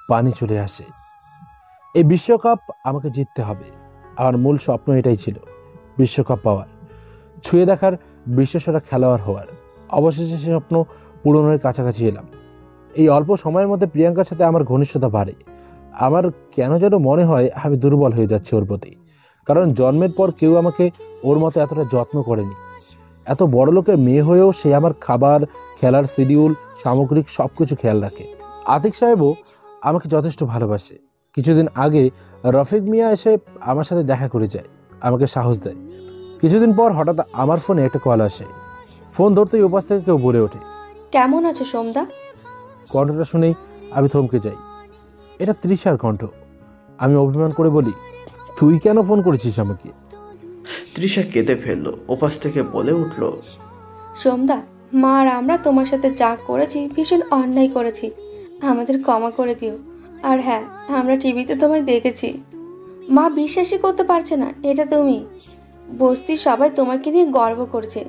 পানি চলে আসে। এই বিশ্বকাপ আমাকে জিততে হবে। আমার মূল স্বপ্ন এটাই ছিল, বিশ্বকাপ পাওয়ার, ছুঁয়ে দেখার, বিশ্বসেরা খেলোয়াড় হওয়ার। অবশেষে সে স্বপ্ন পূরণের কাছাকাছি এলাম। এই অল্প সময়ের মধ্যে প্রিয়াঙ্কার সাথে আমার ঘনিষ্ঠতা বাড়ে। আমার কেন যেন মনে হয় আমি দুর্বল হয়ে যাচ্ছি ওর প্রতি, কারণ জন্মের পর কেউ আমাকে ওর মতো এতটা যত্ন করেনি। এত বড় লোকের মেয়ে হয়েও সে আমার খাবার, খেলার শিডিউল, সামগ্রিক সব কিছু খেয়াল রাখে। আতিক সাহেবও আমাকে যথেষ্ট ভালোবাসে। কিছুদিন আগে রফিক মিয়া এসে আমার সাথে দেখা করে যায়, আমাকে সাহস দেয়। কিছুদিন পর হঠাৎ আমার ফোনে একটা কল আসে। ফোন ধরতেই উপাস থেকে কেউ বলে ওঠে, কেমন আছো সোমদা? কণ্ঠটা শুনেই আমি থমকে যাই। এটা তৃষার কণ্ঠ। আমি অভিমান করে বলি, তুই কেন ফোন করেছিস আমাকে? তৃষা কেঁদে ফেললো, ওপাশ থেকে বলে উঠল, সোমদা, মা আর আমরা তোমার সাথে যা করেছি ভীষণ অন্যায় করেছি, আমাদের ক্ষমা করে দিও। আর হ্যাঁ, আমরা টিভিতে তোমায় দেখেছি। মা বিশ্বাসই করতে পারছে না এটা তুমি। বস্তির সবাই তোমাকে নিয়ে গর্ব করছে।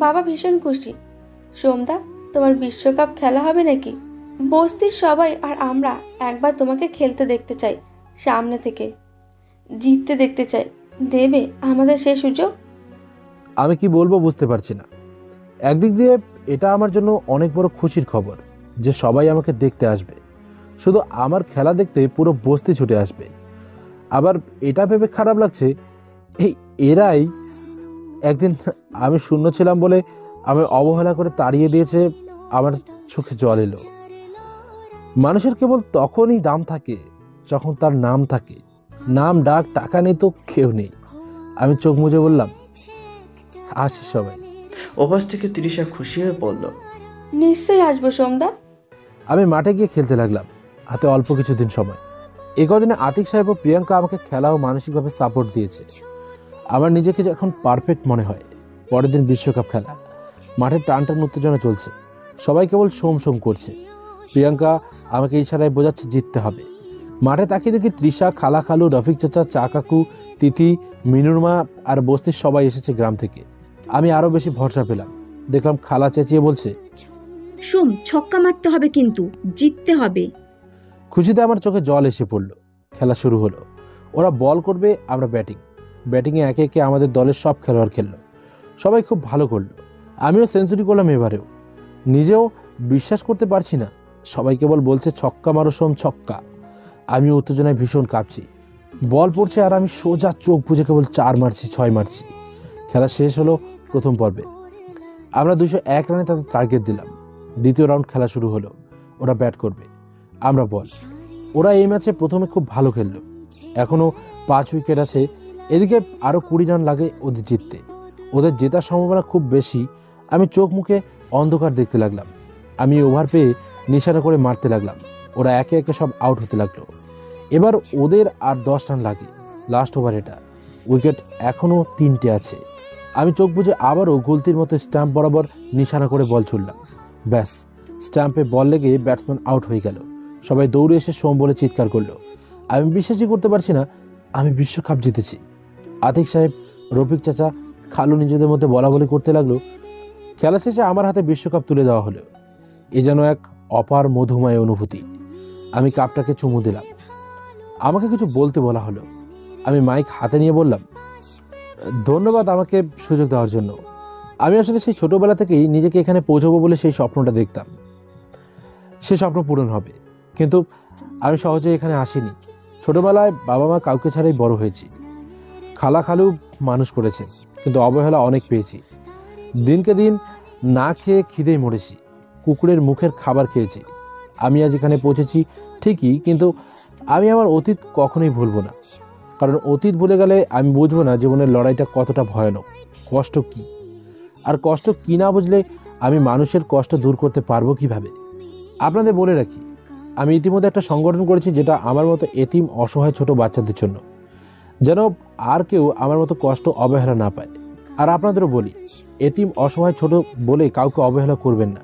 বাবা ভীষণ খুশি। সোমদা, তোমার বিশ্বকাপ খেলা হবে নাকি? বস্তির সবাই আর আমরা একবার তোমাকে খেলতে দেখতে চাই, সামনে থেকে জিততে দেখতে চাই। দেবে আমাদের সে সুযোগ? আমি কি বলবো বুঝতে পারছি না। একদিক দিয়ে এটা আমার জন্য অনেক বড় খুশির খবর যে সবাই আমাকে দেখতে আসবে, শুধু আমার খেলা দেখতে পুরো বস্তি ছুটে আসবে। আবার এটা ভেবে খারাপ লাগছে, এই এরাই একদিন আমি শূন্য ছিলাম বলে আমি অবহেলা করে তাড়িয়ে দিয়েছে। আমার চোখে জল এলো। মানুষের কেবল তখনই দাম থাকে যখন তার নাম থাকে। নাম, ডাক, টাকা নেই তো কেউ নেই। আমি চোখ মুজে বললাম, আসি সবাই। ওপাশ থেকে তৃষা খুশি হয়ে বলল, নিশ্চয়ই আসবো সোমদা। আমি মাঠে গিয়ে খেলতে লাগলাম। হাতে অল্প কিছুদিন সময়। এই কদিনে আতিক সাহেব ও প্রিয়াঙ্কা আমাকে খেলা ও মানসিকভাবে সাপোর্ট দিয়েছে। আমার নিজেকে এখন পারফেক্ট মনে হয়। পরের দিন বিশ্বকাপ খেলা। মাঠে টান টান উত্তেজনা চলছে। সবাই কেবল সোম সোম করছে। প্রিয়াঙ্কা আমাকে ইশারায় বোঝাচ্ছে জিততে হবে। মাঠে তাকিয়ে দেখি তৃষা, খালা, খালু, রফিক চাচা, চা কাকু, তিথি, মিনুর মা আর বস্তির সবাই এসেছে গ্রাম থেকে। আমি আরও বেশি ভরসা পেলাম। দেখলাম খালা চেঁচিয়ে বলছে, সোম, ছক্কা মারতে হবে কিন্তু, জিততে হবে। খুশিতে আমার চোখে জল এসে পড়ল। খেলা শুরু হলো। ওরা বল করবে, আমরা ব্যাটিং। ব্যাটিংয়ে একে একে আমাদের দলের সব খেলোয়াড় খেললো। সবাই খুব ভালো করলো। আমিও সেঞ্চুরি করলাম এবারেও। নিজেও বিশ্বাস করতে পারছি না। সবাই কেবল বলছে ছক্কা মারো সোম, ছক্কা। আমি উত্তেজনায় ভীষণ কাঁপছি। বল পড়ছে আর আমি সোজা চোখ বুঝে কেবল 4 মারছি, 6 মারছি। খেলা শেষ হলো প্রথম পর্বে। আমরা 201 রানে তাদের টার্গেট দিলাম। দ্বিতীয় রাউন্ড খেলা শুরু হলো। ওরা ব্যাট করবে, আমরা বল। ওরা এই ম্যাচে প্রথমে খুব ভালো খেললো। এখনও 5 উইকেট আছে। এদিকে আরও 20 রান লাগে ওদের জিততে। ওদের জেতার সম্ভাবনা খুব বেশি। আমি চোখ মুখে অন্ধকার দেখতে লাগলাম। আমি ওভার পেয়ে নিশানা করে মারতে লাগলাম। ওরা একে একে সব আউট হতে লাগলো। এবার ওদের আর 10 রান লাগে। লাস্ট ওভার এটা। উইকেট এখনও 3টে আছে। আমি চোখ বুঝে আবারও গুলতির মতো স্ট্যাম্প বরাবর নিশানা করে বল ছুড়লাম। ব্যাস, স্ট্যাম্পে বল লেগে ব্যাটসম্যান আউট হয়ে গেল। সবাই দৌড়ে এসে সোম বলে চিৎকার করলো। আমি বিশ্বাসই করতে পারছি না আমি বিশ্বকাপ জিতেছি। আতিক সাহেব, রফিক চাচা, খালু নিজেদের মধ্যে বলা বলি করতে লাগলো। খেলা শেষে আমার হাতে বিশ্বকাপ তুলে দেওয়া হলো। এ যেন এক অপার মধুময় অনুভূতি। আমি কাপটাকে চুমু দিলাম। আমাকে কিছু বলতে বলা হলো। আমি মাইক হাতে নিয়ে বললাম, ধন্যবাদ আমাকে সুযোগ দেওয়ার জন্য। আমি আসলে সেই ছোটোবেলা থেকেই নিজেকে এখানে পৌঁছবো বলে সেই স্বপ্নটা দেখতাম। সে স্বপ্ন পূরণ হবে, কিন্তু আমি সহজে এখানে আসিনি। ছোটোবেলায় বাবা মা কাউকে ছাড়াই বড় হয়েছি। খালা খালু মানুষ করেছে, কিন্তু অবহেলা অনেক পেয়েছি। দিনকে দিন না খেয়ে খিদেই মরেছি, কুকুরের মুখের খাবার খেয়েছি। আমি আজ এখানে পৌঁছেছি ঠিকই, কিন্তু আমি আমার অতীত কখনোই ভুলব না। কারণ অতীত ভুলে গেলে আমি বুঝবো না জীবনের লড়াইটা কতটা ভয়ানক, কষ্ট কী। আর কষ্ট কী না বুঝলে আমি মানুষের কষ্ট দূর করতে পারবো কিভাবে। আপনাদের বলে রাখি, আমি ইতিমধ্যে একটা সংগঠন করেছি যেটা আমার মতো এতিম অসহায় ছোট বাচ্চাদের জন্য, যেন আর কেউ আমার মতো কষ্ট অবহেলা না পায়। আর আপনাদেরও বলি, এতিম অসহায় ছোট বলে কাউকে অবহেলা করবেন না।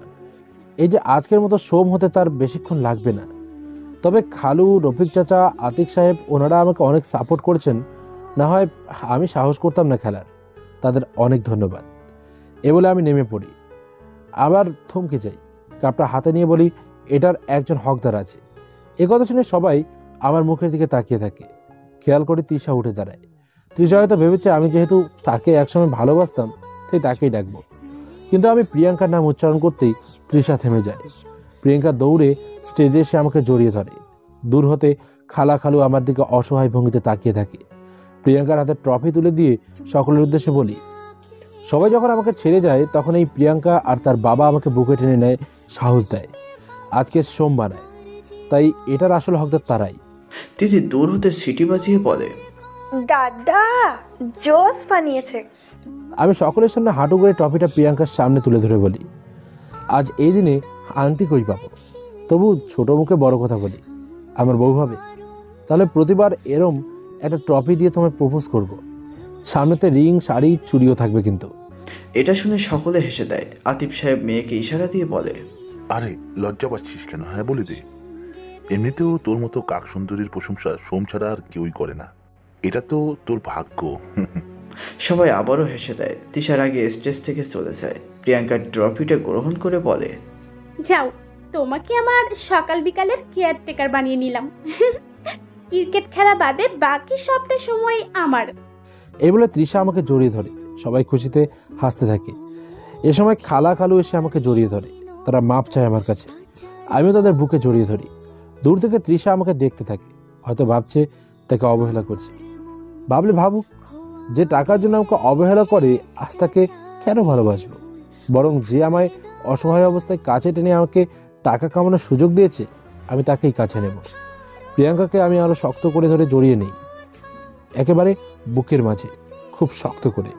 এই যে আজকের মতো সোম হতে তার বেশিক্ষণ লাগবে না। তবে খালু, রফিক চাচা, আতিক সাহেব ওনারা আমাকে অনেক সাপোর্ট করেছেন, না হয় আমি সাহস করতাম না খেলার। তাদের অনেক ধন্যবাদ। এ বলে আমি নেমে পড়ি, আবার থমকে যাই, কাপটা হাতে নিয়ে বলি, এটার একজন হকদার আছে। এ কথা শুনে সবাই আমার মুখের দিকে তাকিয়ে থাকে। খেয়াল করে তৃষা উঠে দাঁড়ায়। তৃষা হয়তো ভেবেছে আমি যেহেতু তাকে একসময় ভালোবাসতাম তাই তাকেই ডাকবো, কিন্তু আমি প্রিয়াঙ্কার নাম উচ্চারণ করতেই তৃষা থেমে যায়। প্রিয়াঙ্কা দৌড়ে স্টেজে এসে আমাকে জড়িয়ে ধরে। দূর হতে খালা খালু আমার দিকে অসহায় ভঙ্গিতে তাকিয়ে থাকে। প্রিয়াঙ্কার হাতে ট্রফি তুলে দিয়ে সকলের উদ্দেশ্যে বলি, সবাই যখন আমাকে ছেড়ে যায় তখন এই প্রিয়াঙ্কা আর তার বাবা আমাকে বুকে টেনে নেয়, সাহস দেয়, আজকে সোম বানায়। তাই এটার আসল হকদার তারাই। তিথি দূর হতে সিটি বাজিয়ে বলে, দাদা জোস বানিয়েছে। আমি সকলের সামনে হাঁটু করে ট্রফিটা প্রিয়াঙ্কার সামনে তুলে ধরে বলি, আজ এই দিনে আংটি কই পাবো? তবু ছোট মুখে বড় কথা বলি, আমার বউ হবে। তাহলে প্রতিবার এরম একটা ট্রফি দিয়ে তোমায় প্রপোজ করব। সামনেতে রিং, শাড়ি, চুড়িও থাকবে কিন্তু। এটা শুনে সকলে হেসে দেয়। আতিফ সাহেব মেয়েকে ইশারা দিয়ে বলে, আরে লজ্জা পাচ্ছিস কেন? হ্যাঁ বলে দে। এমনিতেও তোর মতো কাক সুন্দরীর প্রশংসা সোম ছাড়া আর কেউই করে না। এটা তো তোর ভাগ্য। সবাই আবারও হেসে দেয়। তিশার আগে স্টেজ থেকে চলে যায়। প্রিয়াঙ্কার ট্রফিটা গ্রহণ করে বলে, যাও, তোমাকে আমার সকাল বিকালের কেয়ারটেকার বানিয়ে নিলাম। ক্রিকেট খেলা বাদে বাকি সবটা সময় আমার। এই বলে তৃষা আমাকে জড়িয়ে ধরে। সবাই খুশিতে হাসতে থাকে। এ সময় খালা খালু এসে আমাকে জড়িয়ে ধরে। তারা মাপ চায় আমার কাছে। আমিও তাদের বুকে জড়িয়ে ধরি। দূর থেকে তৃষা আমাকে দেখতে থাকে, হয়তো ভাবছে তাকে অবহেলা করছে। ভাবলে ভাবুক, যে টাকার জন্য আমাকে অবহেলা করে আজ তাকে কেন ভালোবাসবো? বরং যে আমায় অসহায় অবস্থায় কাছে টেনে আমাকে টাকা কামানোর সুযোগ দিয়েছে, আমি তাকেই কাছে নেব। প্রিয়াঙ্কাকে আমি আরো শক্ত করে ধরে জড়িয়ে নেই, একেবারে বুকের মাঝে, খুব শক্ত করে।